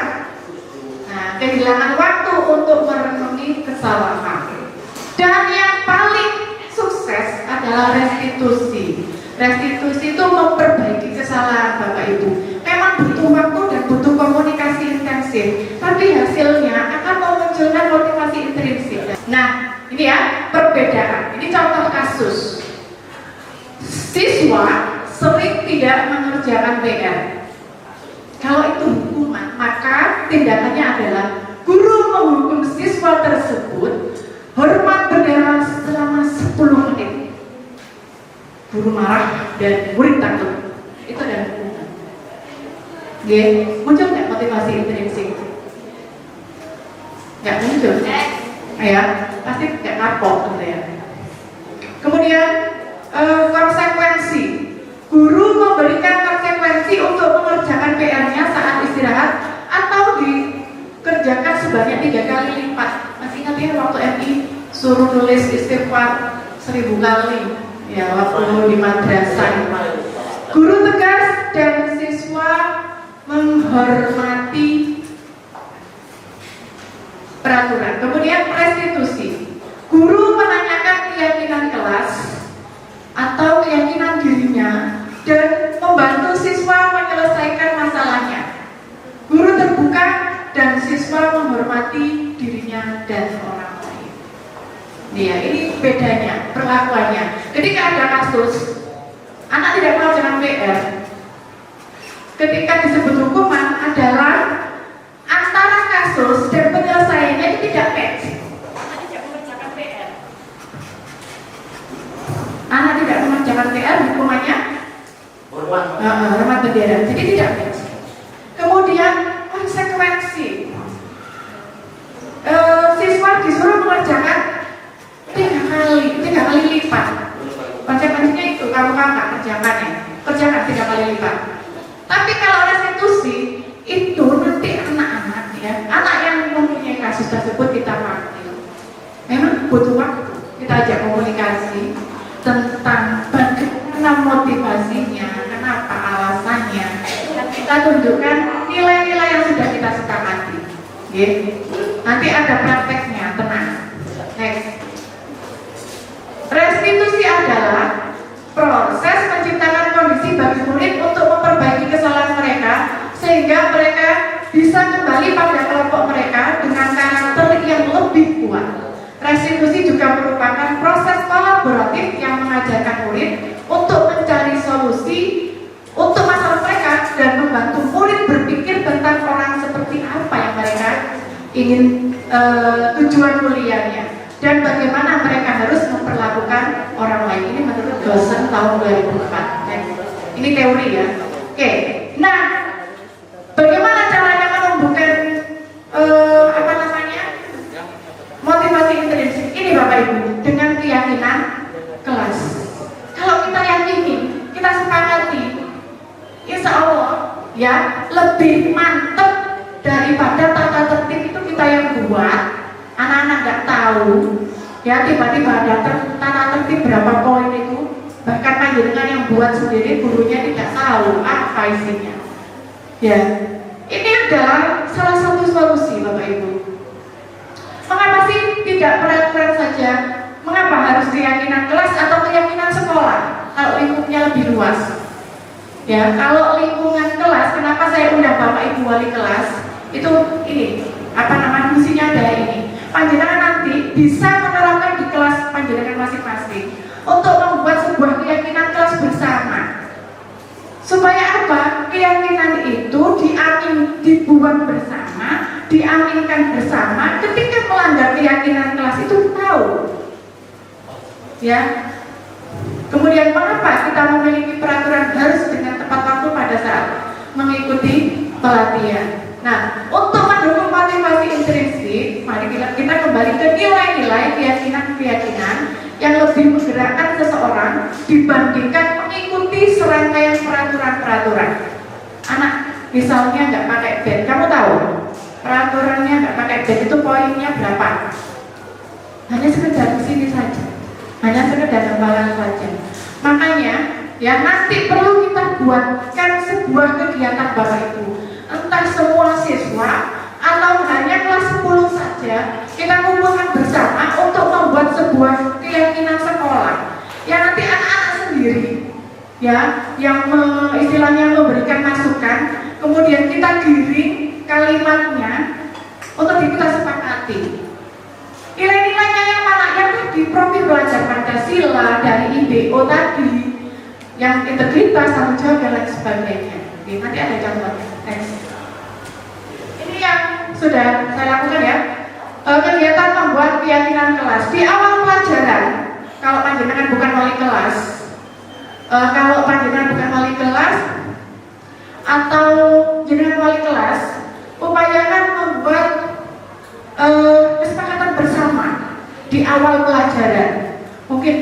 kehilangan waktu untuk merenungi kesalahan. Dan yang paling sukses adalah restitusi. Restitusi itu memperbaiki kesalahan Bapak Ibu. Memang butuh waktu dan butuh komunikasi intensif, tapi hasilnya akan memunculkan motivasi intrinsik. Nah, ini ya perbedaan. Ini contoh kasus. Siswa sering tidak mengerjakan PR. Kalau itu hukuman, maka tindakannya adalah guru menghukum siswa tersebut hormat bendera selama 10 menit. Guru marah dan murid takut. Itu adalah hukuman. Muncul nggak motivasi intrinsik? Nggak muncul. Ya, pasti nggak kapok gitu ya. Kemudian konsekuensi. Guru memberikan konsekuensi untuk mengerjakan PR-nya saat istirahat atau dikerjakan sebanyak 3 kali lipat. Masih ingat ya waktu MI suruh nulis istighfar 1000 kali ya waktu di madrasah. Guru tegas dan siswa menghormati peraturan. Kemudian restitusi. Guru menanyakan keyakinan kelas atau keyakinan dirinya dan membantu siswa menyelesaikan masalahnya. Guru terbuka dan siswa menghormati dirinya dan orang lain. Ya, ini bedanya, perlakuannya. Ketika ada kasus, anak tidak mengerjakan PR, ketika disebut hukuman adalah antara kasus dan penyelesaiannya itu tidak match. Anak tidak mengerjakan PR. Anak tidak mengerjakan PR, hukumannya hormat bendera. Jadi tidak match. Kemudian konsekuensi. Siswa disuruh mengerjakan 3 kali lipat. Konsekuensinya itu kamu kakak kerjakan 3 kali lipat. Tapi kalau restitusi itu nanti anak-anak ya, anak yang mempunyai kasus tersebut kita panggil. Memang butuh waktu. Kita ajak komunikasi tentang bagaimana motivasinya, kenapa alasannya, dan kita tunjukkan nilai-nilai yang sudah kita sepakati. Nanti ada prakteknya, tenang. Next. Restitusi adalah adalah proses menciptakan kondisi bagi murid untuk memperbaiki kesalahan mereka sehingga mereka bisa kembali pada kelompok mereka dengan karakter yang lebih kuat. Restitusi juga merupakan proses kolaboratif yang mengajarkan murid untuk mencari solusi untuk masalah mereka dan membantu murid berpikir tentang orang seperti apa yang mereka ingin tujuan kuliahnya dan bagaimana mereka harus memperlakukan orang lain. Ini menurut dosen tahun 2004. Ini teori ya. Oke. Nah, bagaimana caranya menumbuhkan motivasi intrinsik ini Bapak Ibu dengan keyakinan kelas. Kalau kita yakini, kita sepakati, insya Allah ya lebih mantap daripada tata tertib itu kita yang buat, anak-anak nggak tahu, ya tiba-tiba ada tata tertib berapa poin itu, bahkan panjenengan yang buat sendiri gurunya tidak tahu apa isinya. Ya, ini adalah salah satu solusi Bapak Ibu. Mengapa sih tidak peraturan saja? Mengapa harus keyakinan kelas atau keyakinan sekolah? Kalau lingkupnya lebih luas. Ya, kalau lingkungan kelas, kenapa saya undang Bapak Ibu wali kelas? Itu ini, fungsinya adalah ini. Panjenengan nanti bisa menerapkan di kelas panjenengan masing-masing untuk membuat sebuah keyakinan kelas bersama. Supaya apa? Keyakinan itu dibuat bersama, diaminkan bersama. Ketika melanggar keyakinan kelas itu tahu. Ya. Kemudian mengapa kita memiliki peraturan harus dengan tepat waktu pada saat mengikuti pelatihan? Nah, untuk mendukung motivasi intrinsik, mari kita kembali ke nilai-nilai keyakinan-keyakinan yang lebih menggerakkan seseorang dibandingkan mengikuti serangkaian peraturan-peraturan. Anak misalnya nggak pakai bed, kamu tahu peraturannya nggak pakai bed itu poinnya berapa? Hanya sekedar di sini saja, hanya sekedar gambaran saja. Makanya ya nanti perlu kita buatkan sebuah kegiatan Bapak Ibu, entah semua siswa atau hanya kelas 10 saja, kita kumpulkan bersama untuk membuat sebuah keyakinan sekolah yang nanti anak-anak sendiri ya yang istilahnya memberikan masukan, kemudian kita giring kalimatnya untuk kita sepakati. Nilai-nilainya yang mana? Yang tadi profil belajar Pancasila dari IBO tadi, yang integritas, tanggung jawab dan lain sebagainya. Oke, nanti ada contohnya. Next. Ini yang sudah saya lakukan ya. Kegiatan membuat keyakinan kelas di awal pelajaran. Kalau panjenengan bukan wali kelas, atau jenengan wali kelas, upayakan membuat kesepakatan bersama di awal pelajaran. Mungkin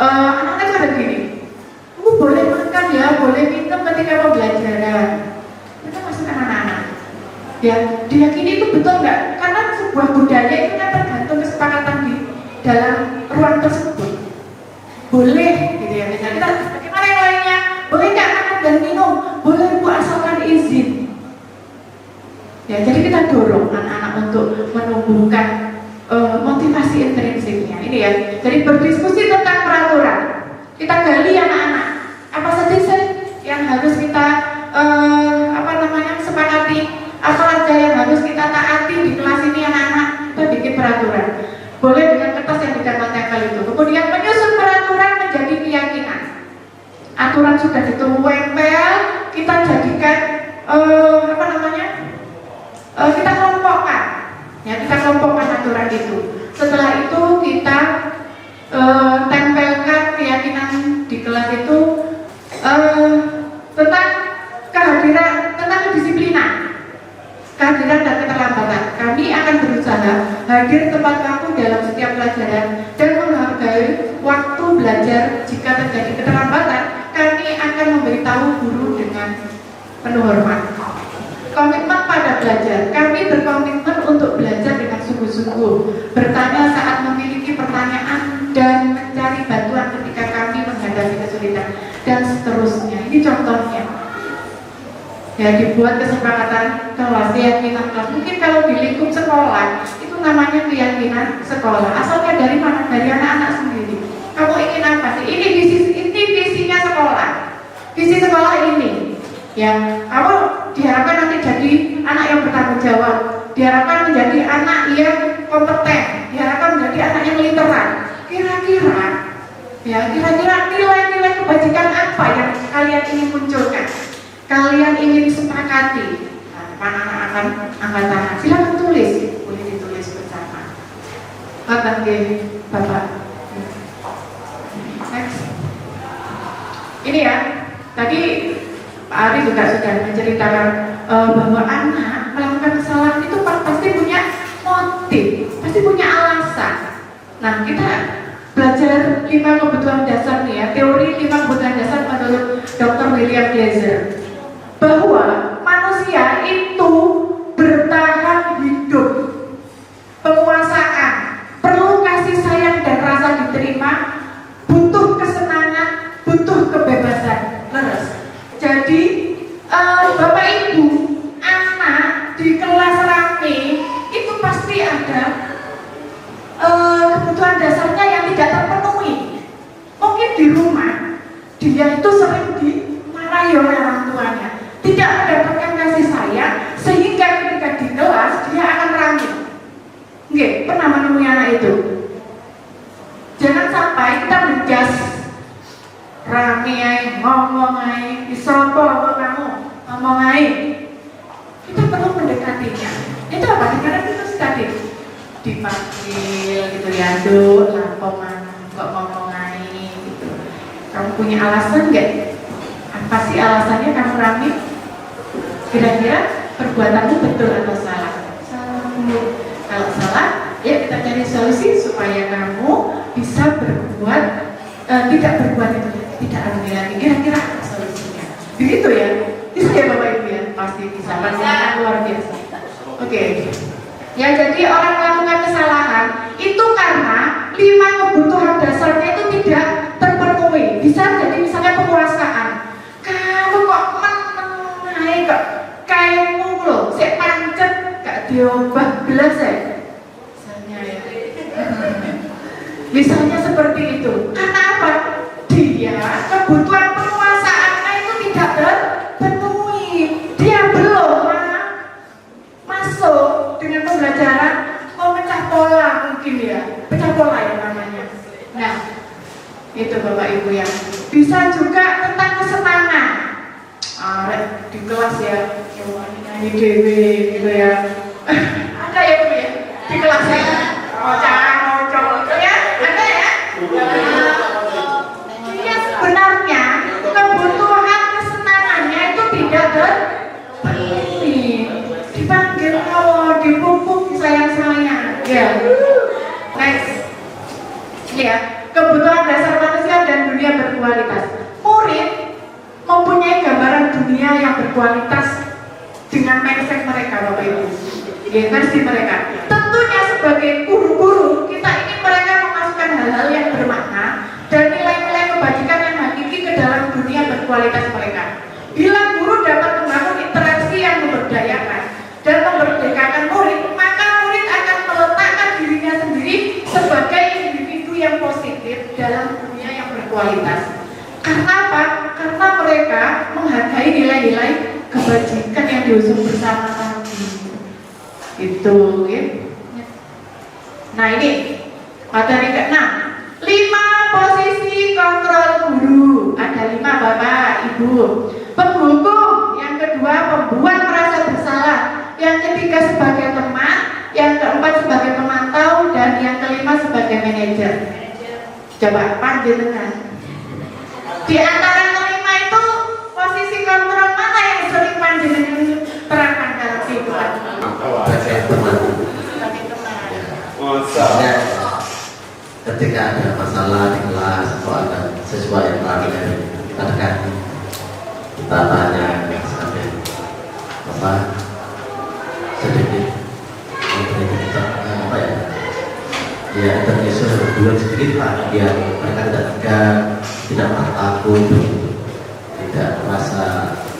anak-anak ada gini, boleh makan ya, boleh minum ketika pembelajaran. Kita masukkan anak-anak. Ya, diyakini itu betul nggak? Karena sebuah budaya itu kan tergantung kesepakatan di dalam ruang tersebut. Boleh, gitu ya. Misalnya kita, bagaimana yang lainnya? Boleh nggak makan dan minum? Boleh Bu, asalkan izin. Ya, jadi kita dorong anak-anak untuk menumbuhkan motivasi intrinsiknya. Ini ya. Jadi berdiskusi tentang peraturan. Kita gali anak-anak. Apa saja sih yang harus kita sepakati? Apa saja yang harus kita taati di kelas ini anak-anak? Kita bikin peraturan. Boleh dengan kertas yang ditempel-tempel itu. Kemudian menyusun peraturan menjadi keyakinan. Aturan sudah ditempel, kita jadikan kita kelompokkan. Ya, kita kelompokkan aturan itu. Setelah itu kita tempelkan keyakinan di kelas itu tentang kehadiran, tentang kedisiplinan, kehadiran dan keterlambatan. Kami akan berusaha hadir tepat waktu dalam setiap pelajaran dan menghargai waktu belajar. Jika terjadi keterlambatan, kami akan memberitahu guru dengan penuh hormat. Komitmen pada belajar. Kami berkomitmen untuk belajar dengan sungguh-sungguh, bertanya saat memiliki pertanyaan dan mencari bantuan ketika kami menghadapi kesulitan dan seterusnya. Ini contohnya. Ya, dibuat kesepakatan kelas, keyakinan kelas. Mungkin kalau di lingkup sekolah itu namanya keyakinan sekolah. Asalnya dari mana? Dari anak-anak sendiri. Kamu ingin apa sih? Ini Ya, kamu diharapkan nanti jadi anak yang bertanggung jawab, diharapkan menjadi anak yang kompeten, diharapkan menjadi anak yang literan. Kira-kira nilai-nilai kebajikan apa yang kalian ingin munculkan? Kalian ingin sepakati? Nah, depan anak-anak angkat tangan, silakan tulis, boleh ditulis bersama. Kata Bapak. Next. Ini ya, tadi Pak Ari juga sudah menceritakan bahwa anak melakukan kesalahan itu pasti punya motif, pasti punya alasan. Nah, kita belajar 5 kebutuhan dasar nih ya, teori 5 kebutuhan dasar menurut Dr. William Glasser, bahwa manusia itu bertahan hidup, penguasaan, perlu kasih sayang dan rasa diterima, butuh kesenangan, butuh kebebasan. Leres. Jadi Bapak Ibu, anak di kelas rame itu pasti ada kebutuhan dasarnya yang tidak terpenuhi. Mungkin di rumah dia itu sering dimarahi oleh orang tuanya, tidak mendapatkan kasih sayang, sehingga ketika di kelas dia akan rame. Oke, pernah menemui anak itu? Jangan sampai kita menjas rame ae, ngomong ae, disopo apa kamu ngomong ae. Kita perlu mendekatinya. Itu apa? Karena itu tadi dipanggil gitu ya, Duk, lapo mana kok ngomong ae gitu. Kamu punya alasan nggak? Apa sih alasannya kamu rame? Kira-kira perbuatanmu betul atau salah? Salah. Kalau salah, ya kita cari solusi supaya kamu bisa berbuat, tidak berbuat itu, tidak ambil lagi. Kira-kira apa solusinya? Begitu ya? Bisa ya Bapak Ibu ya? Pasti bisa. Pasti luar biasa. Oke. Ya, jadi orang melakukan kesalahan itu karena 5 kebutuhan dasarnya itu tidak terpenuhi. Bisa jadi misalnya penguasaan. Kamu kok menengai kok kayakmu loh, saya pancet gak diubah belas ya. Misalnya seperti itu. Karena apa? Dia kebutuhan penguasaannya itu tidak terpenuhi. Dia belum masuk dengan pembelajaran memecah pola mungkin ya. Pecah pola ya namanya. Nah, itu Bapak Ibu ya. Bisa juga tentang kesenangan. Di kelas ya, nyanyi dewe gitu ya. Ada ya Bu ya? Di kelas ya. Ngocok ya, ada ya. Dia sebenarnya kebutuhan kesenangannya itu tidak terpenuhi. Dipanggil kalau dipupuk sayang-sayang. Ya. Next. Ya, kebutuhan dasar manusia dan dunia berkualitas. Murid mempunyai gambaran dunia yang berkualitas dengan mindset mereka, Bapak Ibu. Ya, versi mereka. Tentunya sebagai guru-guru, kita ingin mereka memasukkan hal-hal yang bermakna dan nilai-nilai kebajikan yang hakiki ke dalam dunia berkualitas mereka. Bila guru dapat membangun interaksi yang memberdayakan dan memerdekakan murid, maka murid akan meletakkan dirinya sendiri sebagai individu yang positif dalam dunia yang berkualitas. Karena apa? Karena mereka menghargai nilai-nilai kebajikan yang diusung bersama tadi. Itu, ya. Nah ini materi ke-6. 5 posisi kontrol guru. Ada 5 Bapak, Ibu. Penghukum, yang kedua pembuat merasa bersalah, yang ketiga sebagai teman, yang keempat sebagai pemantau, dan yang kelima sebagai manajer. Coba panjenengan. Di antara kelima itu posisi kontrol mana yang sering panjenengan terangkan dalam kehidupan? Sebagai teman. Maksudnya ketika ada masalah di kelas atau ada sesuatu yang lain kita dekati, kita tanya sampai apa sedikit apa ya intermezzo berdua sedikit lah biar mereka tidak merasa takut, tidak merasa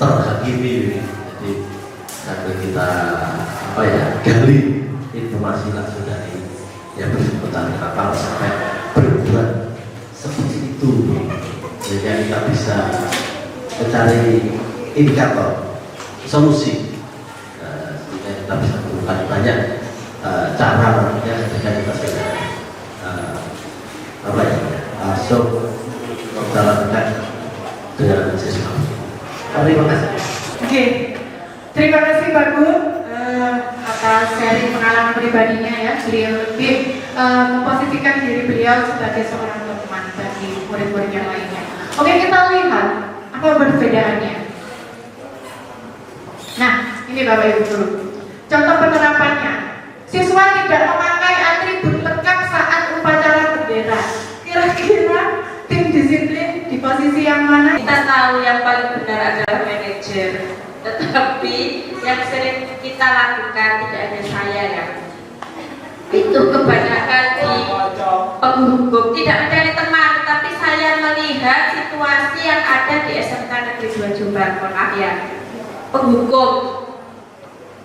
terhakimi. Jadi sambil kita apa ya gali informasi langsung dari yang bersangkutan, kenapa sampai berbuat seperti itu, sehingga kita bisa mencari indikator solusi, sehingga kita bisa menemukan banyak cara ya ketika kita sudah masuk dalam dengan sesuatu. Terima kasih. Oke, terima kasih Pak Gun atas sharing pengalaman pribadinya ya. Beliau lebih memposisikan diri beliau sebagai seorang teman bagi murid-murid yang lainnya. Oke, kita lihat apa perbedaannya. Nah, ini Bapak Ibu guru. Contoh penerapannya. Siswa tidak memakai atribut lengkap saat upacara bendera. Kira-kira tim disiplin di posisi yang mana? Kita tahu yang paling benar adalah manajer, tetapi yang sering kita lakukan tidak hanya saya ya. Itu kebanyakan di penghukum, tidak mencari teman, tapi saya melihat situasi yang ada di SMK Negeri 2 Jombang, maaf ya, penghukum.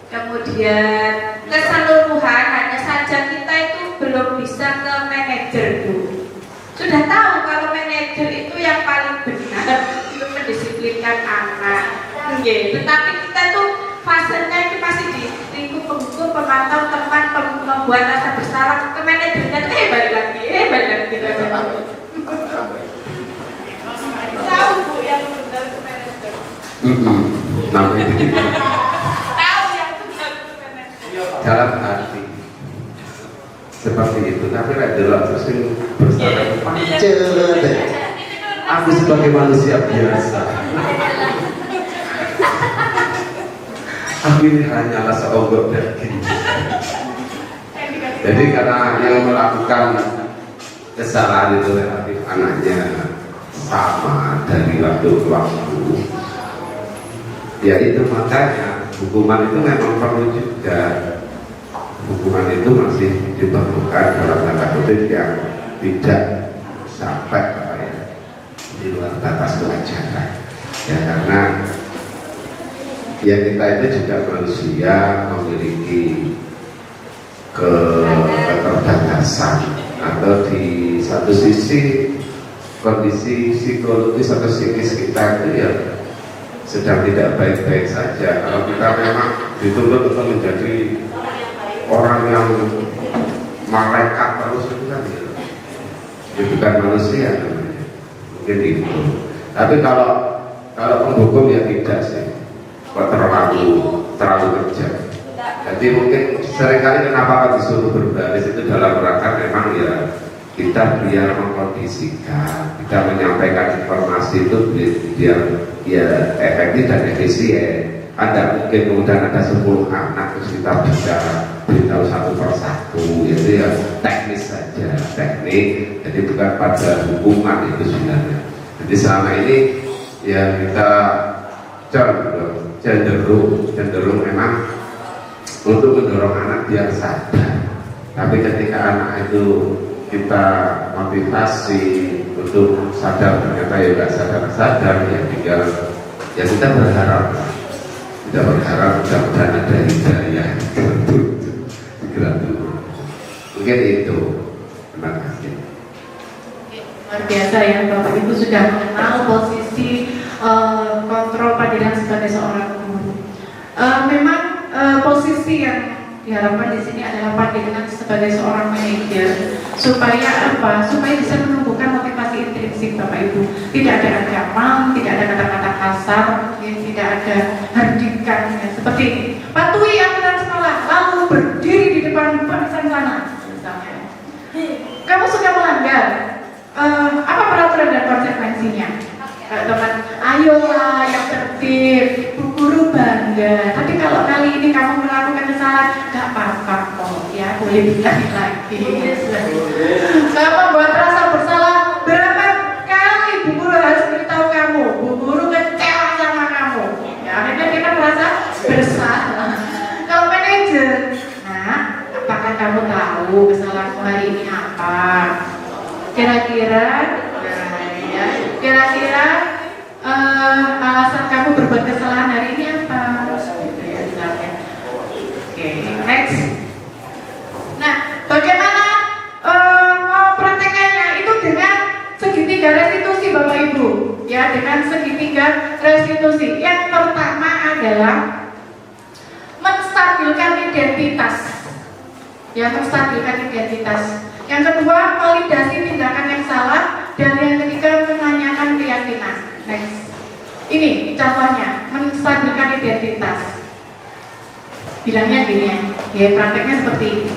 Kemudian keseluruhan hanya saja kita itu belum bisa ke manajer Bu. Sudah tahu kalau manajer itu yang paling benar untuk mendisiplinkan anak. Tetapi kita tuh fasenya itu masih di lingkup penghukum, pemantau teman, membuat rasa bersalah ke manajernya tuh balik lagi kita tahu Bu yang benar ke manajer. Namanya begitu. Tahu yang benar ke manajer. Dalam hati seperti itu, tapi adalah terus bersalah pancet. Aku sebagai manusia biasa. Aku ini hanyalah seonggok daging. Jadi karena yang melakukan kesalahan itu relatif anaknya sama dari waktu ke waktu, ya itu makanya hukuman itu memang perlu juga. Hukuman itu masih diperlukan dalam tanda kutip yang tidak sampai di luar batas kewajaran. Ya karena ya kita itu juga manusia memiliki keterbatasan, atau di satu sisi kondisi psikologis atau psikis kita itu ya sedang tidak baik-baik saja. Kalau kita memang dituntut untuk menjadi orang yang malaikat terus itu kan ya bukan manusia namanya. Mungkin itu. Tapi kalau penghukum ya tidak sih, kok terlalu kejam. Jadi mungkin seringkali kenapa disuruh berbaris itu dalam rangka memang ya kita biar mengkondisikan, kita menyampaikan informasi itu biar ya efektif dan efisien. Ada mungkin kemudian ada 10 anak terus kita bisa beritahu satu persatu, itu ya teknis saja, teknik. Jadi bukan pada hukuman itu sebenarnya. Jadi selama ini ya kita cenderung memang untuk mendorong anak biar sadar. Tapi ketika anak itu kita motivasi untuk sadar, ternyata ya nggak sadar ya tinggal ya kita berharap mudah-mudahan ada hidayah segera dulu. Mungkin itu. Terima kasih. Luar biasa ya, Bapak Ibu sudah mengenal posisi kontrol Padilan sebagai seorang guru. Memang posisi yang diharapkan di sini adalah Padilan sebagai seorang manajer supaya apa? Supaya bisa menumbuhkan motivasi intrinsik Bapak Ibu. Tidak ada ancaman, tidak ada kata-kata kasar, tidak ada hardikan seperti ini. Patuhi aturan sekolah, lalu berdiri di depan barisan sana. Misalnya, kamu sudah melanggar. Apa peraturan dan konsekuensinya? Teman, ayolah yang tertib, Bu Guru bangga. Tapi kalau kali ini kamu melakukan kesalahan, gak apa-apa kok, ya boleh diulangi lagi. Kamu buat rasa bersalah, berapa kali Bu Guru harus beritahu kamu, Bu Guru kecewa sama kamu. Ya, akhirnya kita merasa bersalah. Kalau manajer, nah, apakah kamu tahu kesalahanmu hari ini apa? Kira-kira alasan kamu berbuat kesalahan hari ini apa? Gitu ya, misalnya. Oke, next. Nah, bagaimana praktekannya itu dengan segitiga resiko restitusi Bapak Ibu, ya, dengan segitiga restitusi. Yang pertama adalah menstabilkan identitas, ya, menstabilkan identitas. Yang kedua, validasi tindakan yang salah, dan yang ketiga, menanyakan keyakinan. Next. Ini contohnya, menstabilkan identitas. Bilangnya gini ya, prakteknya seperti ini.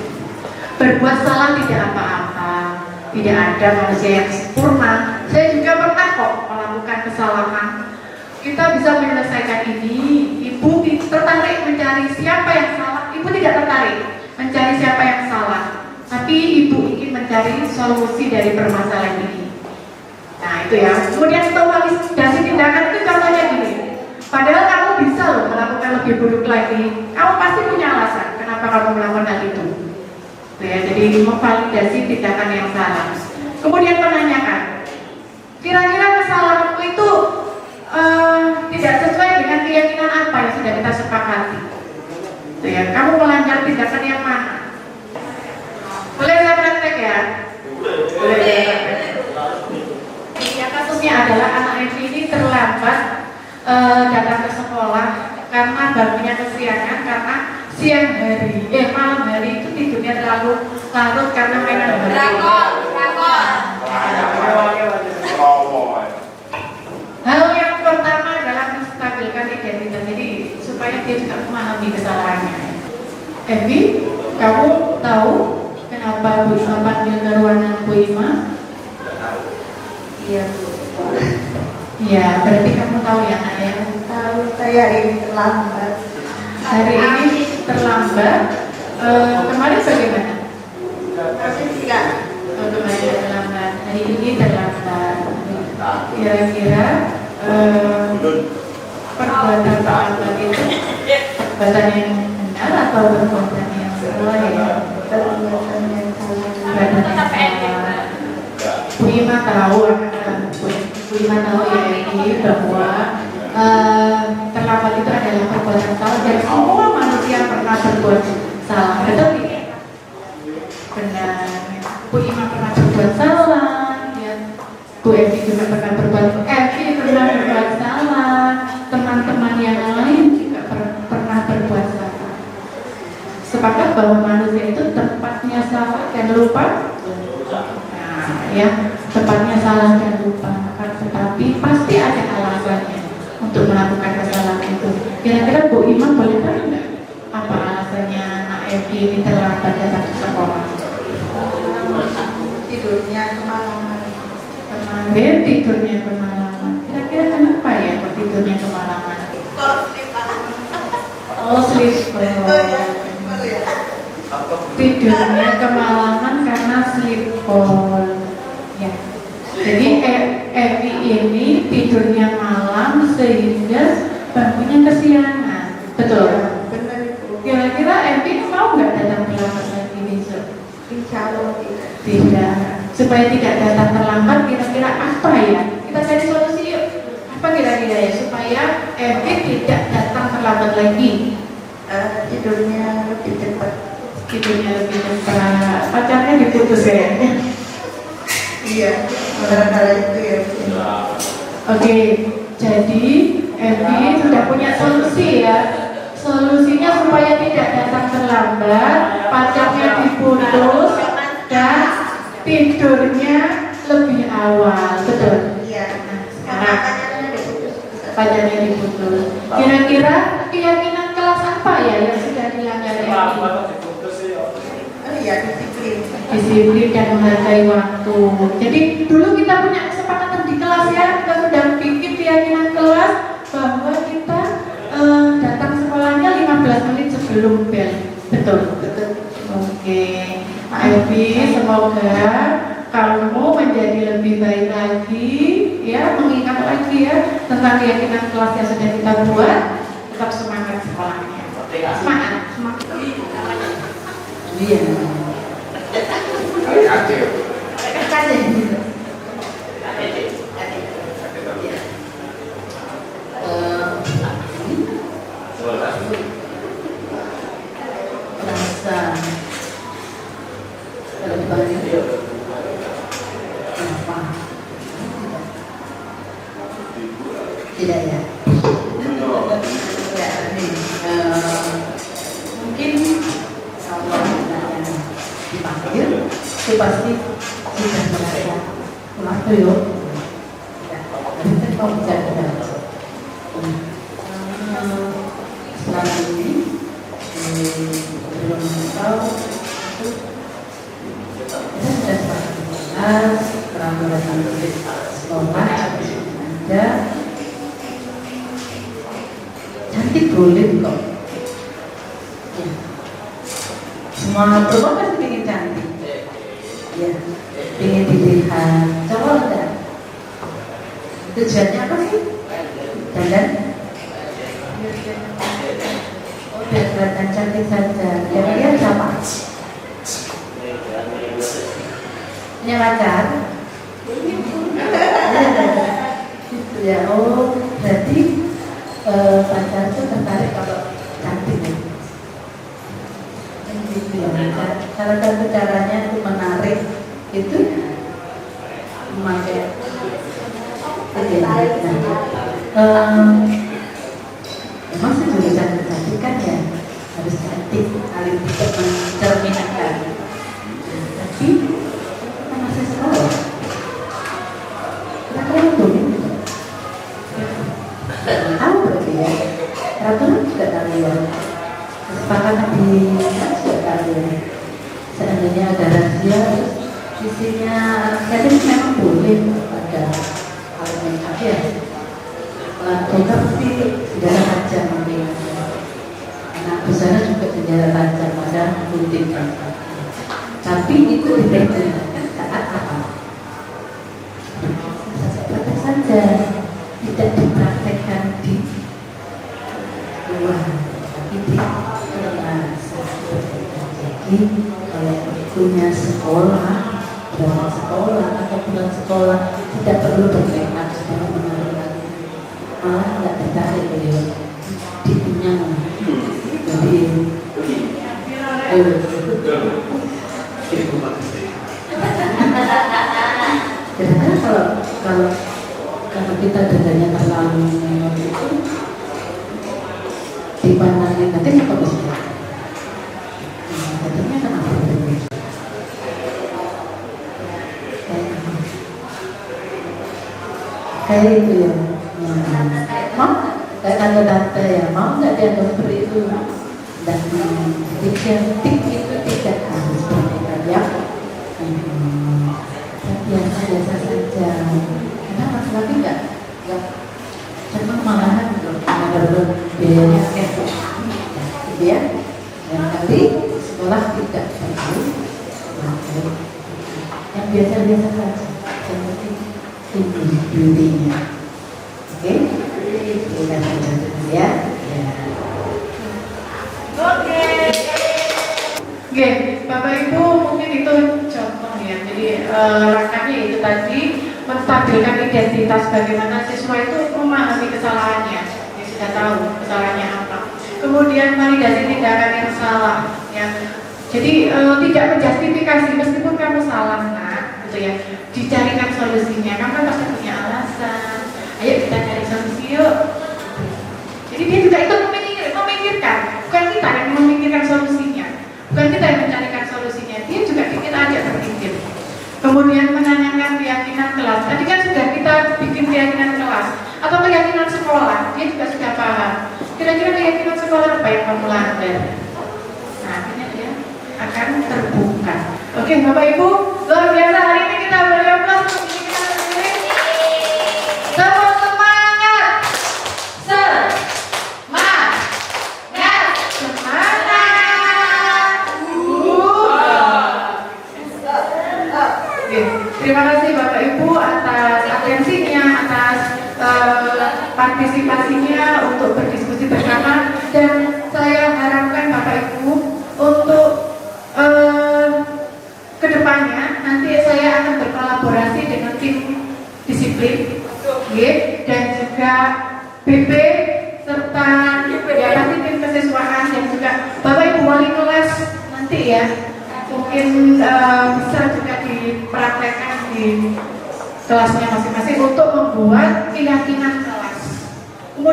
Berbuat salah tidak apa-apa, tidak ada manusia yang sempurna. Saya juga pernah kok melakukan kesalahan. Kita bisa menyelesaikan ini. Ibu tertarik mencari siapa yang salah. Ibu tidak tertarik mencari siapa yang salah, tapi ibu ingin mencari solusi dari permasalahan ini. Nah itu ya. Kemudian validasi tindakan itu contohnya gini. Padahal kamu bisa loh melakukan lebih buruk lagi. Kamu pasti punya alasan kenapa kamu melakukan hal itu. Ya, jadi memvalidasi tindakan yang salah. Kemudian menanyakan, kira-kira kesalahanmu itu tidak sesuai dengan keyakinan apa yang sudah kita sepakati. Ya, kamu melanggar tindakan yang mana? Boleh saya praktek ya? Boleh. Ya, kasusnya adalah anak ini terlambat datang ke sekolah karena bangunnya kesiangan, karena malam hari itu tidurnya terlalu larut karena mainan hari. Hal yang pertama adalah menstabilkan identitas, jadi supaya dia juga memahami kesalahannya. Evi, kamu tahu kenapa Bu Ima panggil ke ruangan Bu Ima? Iya Bu. Iya, berarti kamu tahu ya nak ya? Tahu, saya ini terlambat. Hari ini terlambat. Kemarin bagaimana? Tidak. Kemarin terlambat. Hari ini terlambat. Kira-kira perbuatan terlambat itu perbuatan yang benar atau perbuatan yang salah ya? Perbuatan yang salah. Perbuatan yang salah. Bu Ima tahu, Bu Ima tahu ya ini bahwa terlambat itu adalah perbuatan salah dan semua manusia pernah berbuat salah. Betul tidak? Benar. Bu Ima pernah berbuat salah, ya. Bu Evi juga pernah berbuat salah. Teman-teman yang lain juga pernah berbuat salah. Sepakat bahwa manusia itu tempatnya salah dan lupa. Nah, ya, tempatnya salah dan lupa. Tetapi pasti ada alasannya untuk melakukan kesalahan itu. Kira-kira Bu Ima boleh tahu nggak apa alasannya anak Evi ini terlambat datang ke sekolah? Tidurnya kemalaman. Kemarin tidurnya kemalaman. Kira-kira kenapa ya kok tidurnya kemalaman? Oh, sleep. Tidurnya kemalaman karena sleep call. Ya. Jadi Evi ini tidurnya malam sehingga bangunnya kesiangan. Betul. Benar itu. Kira-kira Evi mau nggak datang terlambat lagi besok? Insya Allah tidak. Tidak. Supaya tidak datang terlambat, kira-kira apa ya? Kita cari solusi yuk. Apa kira-kira ya supaya Evi tidak datang terlambat lagi? Tidurnya lebih cepat. Tidurnya lebih cepat. Pacarnya diputus ya? Iya. Barangkali itu ya. Oke, jadi Evi sudah punya solusi ya. Solusinya supaya tidak datang terlambat, pacarnya diputus dan tidurnya lebih awal, betul? Iya. Nah, sekarang pacarnya diputus. Kira-kira keyakinan kelas apa ya yang sudah dilanggar Evi? Oh iya, disiplin. Disiplin dan menghargai waktu. Jadi dulu kita punya kesepakatan di kelas ya, kita sudah bikin keyakinan kelas bahwa kita datang sekolahnya 15 menit sebelum bel. Betul? Betul. Oke. Pak Evi, semoga kamu menjadi lebih baik lagi, ya, mengingat lagi ya tentang keyakinan kelas yang sudah kita buat. Tetap semangat sekolahnya. Semangat, semangat. Iya. Aceh. Kasih gitu. Rasa kenapa? Tidak ya. Ya, ini, mungkin kalau yang dipanggil itu pasti sudah merasa waktu yo. Kita kau bicara selama ini belum tahu kita sudah bahas selama datang ke sekolah ada cantik boleh kok ya. Semua perempuan pasti ingin cantik ya, ingin dilihat cowok enggak. Tujuannya apa sih? Dandan? Oh, biar kelihatan cantik saja. Yang lihat siapa? Punya pacar? Gitu ya. Oh, berarti pacar itu tertarik kalau cantik ya? Gitu ya. Salah satu caranya itu menarik itu memakai memang sih juga cantik kan ya, harus cantik paling tidak mencerminkan. Tapi kita masih sekolah, kita kan boleh tahu berarti ya, peraturan juga tahu ya, kesepakatan di juga tahu ya. Seandainya ada rahasia, isinya kadang memang boleh ada ya, kita pasti senjata tajam mungkin. Anak busana juga senjata tajam pada gunting. Tapi itu dipergunakan saat apa? Seperti saja, tidak dipraktekkan di luar, tapi di kelas. Jadi kalau punya sekolah, bulan sekolah atau bulan sekolah tidak perlu bertekad supaya menarik, malah nggak tertarik beliau dikunyah. Jadi kira-kira kalau kita dadanya terlalu itu dipandangin nanti apa bisa? Dadanya kenapa begitu? Kayak itu ya, mau kayak tante-tante ya, mau nggak dianggap seperti itu? Dan cantik itu tidak harus bertekad ya, biasa saja. Karena laki-laki nggak cuma malahan kalau biayanya gitu ya. Yang kali sekolah tidak perlu, yang biasa-biasa saja. Yang penting ini beauty-nya. Oke, kita lanjut ya. Oke, Bapak Ibu mungkin itu contoh ya. Jadi rangkanya itu tadi menstabilkan identitas, bagaimana siswa itu memahami kesalahannya, dia sudah tahu kesalahannya apa. Kemudian validasi tindakan yang salah ya. Jadi tidak menjustifikasi meskipun kamu salah nak, gitu ya. Dicarikan solusinya. Kamu kan pasti punya alasan. Ayo kita cari solusi yuk. Jadi dia juga ikut memikirkan, bukan kita yang memikirkan solusinya, bukan kita yang mencarikan solusinya. Dia juga kita ajak berpikir. Kemudian menanyakan keyakinan kelas. Tadi kan sudah kita bikin keyakinan kelas atau keyakinan sekolah. Dia juga sudah paham. Kira-kira keyakinan sekolah apa yang kamu langgar? Nah, akhirnya dia akan terbuka. Oke, Bapak Ibu, luar biasa hari ini kita beri aplaus untuk diri kita sendiri. Tepuk semangat. Semangat. Terima kasih Bapak Ibu atas atensinya, atas partisipasinya untuk berdiskusi bersama, dan saya harapkan Bapak Ibu untuk kedepannya nanti saya akan berkolaborasi dengan tim disiplin, dan juga BP serta ya nanti tim kesiswaan dan juga Bapak Ibu wali kelas nanti ya. Mungkin bisa juga dipraktekkan di kelasnya masing-masing untuk membuat keyakinan kelas.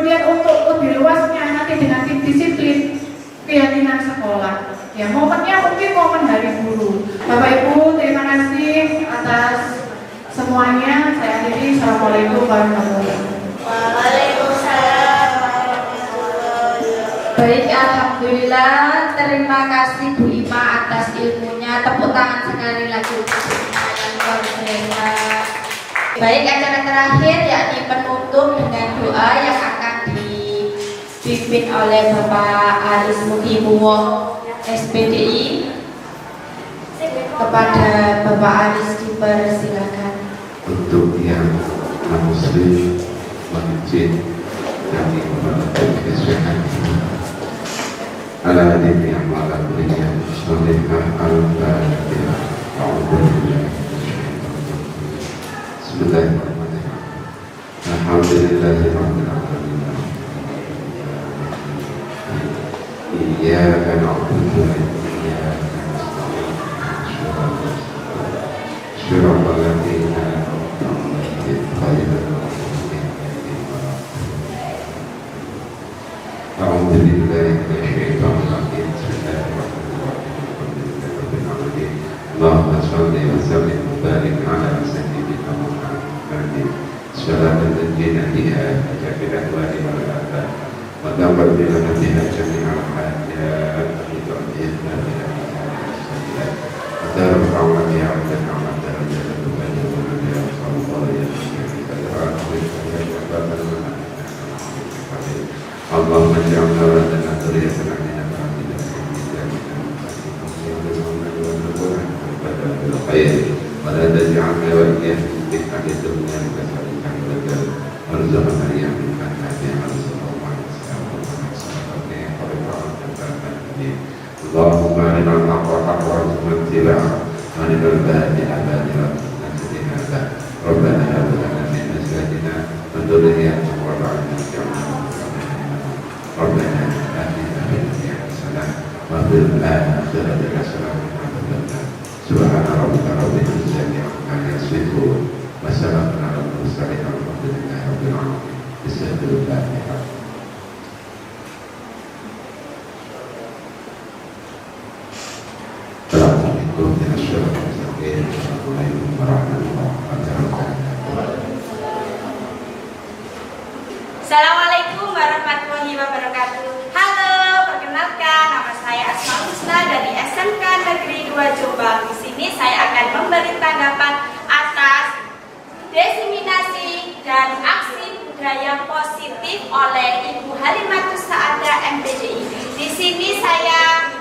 Kemudian untuk lebih luasnya nanti dengan disiplin keyakinan sekolah. Ya, momennya mungkin momen Hari Guru. Bapak Ibu, terima kasih atas semuanya. Saya akhiri. Assalamualaikum warahmatullahi wabarakatuh. Waalaikumsalam. Baik, alhamdulillah. Terima kasih Bu Ima atas ilmunya. Tepuk tangan sekali lagi untuk Bu Ima yang luar biasa. Baik, acara terakhir yakni penutup dengan doa yang akan dipimpin oleh Bapak Aris Muhimuwo SPDI. Kepada Bapak Aris dipersilakan. Untuk yang non-muslim masjid dan ibadah kesehatan ala hadis yang malah berikan salihah al-fatihah. Bismillahirrahmanirrahim. Alhamdulillahirabbil alamin. Iyyaka na'budu wa iyyaka nasta'in. Shiratal ladzina an'amta 'alaihim ghairil maghdubi 'alaihim waladdallin. A'udzu billahi minasyaitonir rajim. Bismillahirrahmanirrahim. Rabbil alamin. Allahumma shalli wa sallim wa barik 'ala sayyidina Muhammadin. Salatan tanjina biha min ahwali wal afat wa taqabbal biha jami'al hajat wa tu'minna biha وترفعنا بها عندنا على درجة تبين بها صلى اللهم اجعلنا ولدنا ذرية عنا بالخير ولا تجعلنا وإياهم فتنة الدنيا كذلك عندك وارزقنا إياه من نافعا صلى الله عليه وسلم. اللهم أرنا الحق حقا وارزقنا اتباعه وأرنا الباطل باطلا وارزقنا اجتنابه. ربنا هب لنا من أزواجنا وذرياتنا قرة أعين واجعلنا ربنا آتنا في الدنيا حسنة وفي الآخرة حسنة وقنا عذاب النار. سبحان ربك رب العزة عما يصفون وسلام على المرسلين والحمد لله رب العالمين. بسم الله Assalamualaikum warahmatullahi wabarakatuh. Halo, perkenalkan nama saya Asma Husna dari SMK Negeri 2 Jombang. Di sini saya akan memberi tanggapan atas diseminasi dan aksi budaya positif oleh Ibu Halimatus Saadah MPDI. Di sini saya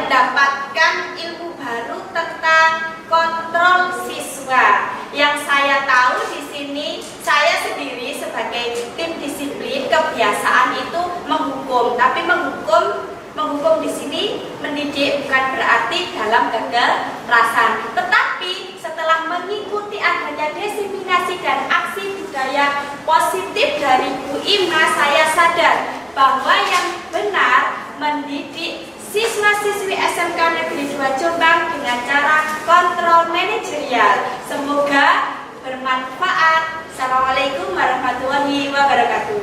mendapatkan ilmu baru tentang kontrol siswa. Yang saya tahu di sini, saya sendiri sebagai tim disiplin kebiasaan itu menghukum, tapi menghukum di sini mendidik bukan berarti dalam kekerasan. Tetapi setelah mengikuti adanya diseminasi dan aksi budaya positif dari Bu Ima, saya sadar bahwa yang benar mendidik siswa-siswi SMK Negeri 2 Jombang dengan cara kontrol manajerial. Semoga bermanfaat. Assalamualaikum warahmatullahi wabarakatuh.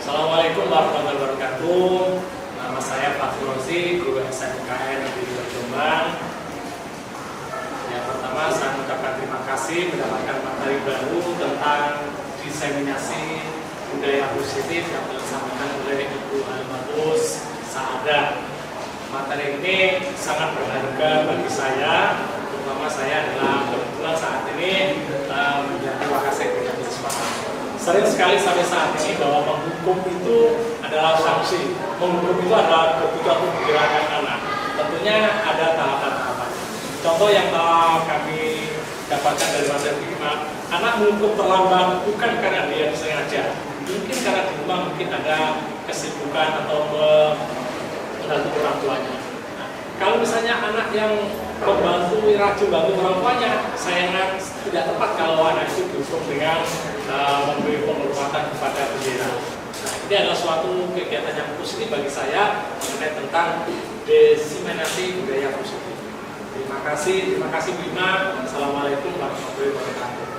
Assalamualaikum warahmatullahi wabarakatuh. Nama saya Pak Furosi, guru SMK Negeri 2 Jombang. Yang pertama saya mengucapkan terima kasih mendapatkan materi baru tentang diseminasi budaya positif yang disampaikan oleh Ibu Halimatus Saadah. Materi ini sangat berharga bagi saya, terutama saya adalah kebetulan saat ini menjadi wakasek siswa. Sering sekali sampai saat ini bahwa menghukum itu adalah sanksi, menghukum itu adalah ketika menggerakkan anak. Tentunya ada tahapan-tahapan. Contoh yang telah kami dapatkan dari materi ini, anak menghukum terlambat bukan karena dia sengaja, mungkin karena di rumah mungkin ada kesibukan atau membantu orang tuanya. Nah, kalau misalnya anak yang rajin bantu orang tuanya, sayangnya tidak tepat kalau anak itu dihukum dengan memberi penghormatan kepada bendera. Nah, ini adalah suatu kegiatan yang positif bagi saya mengenai tentang diseminasi budaya positif. Terima kasih Bu Ima. Assalamualaikum warahmatullahi wabarakatuh.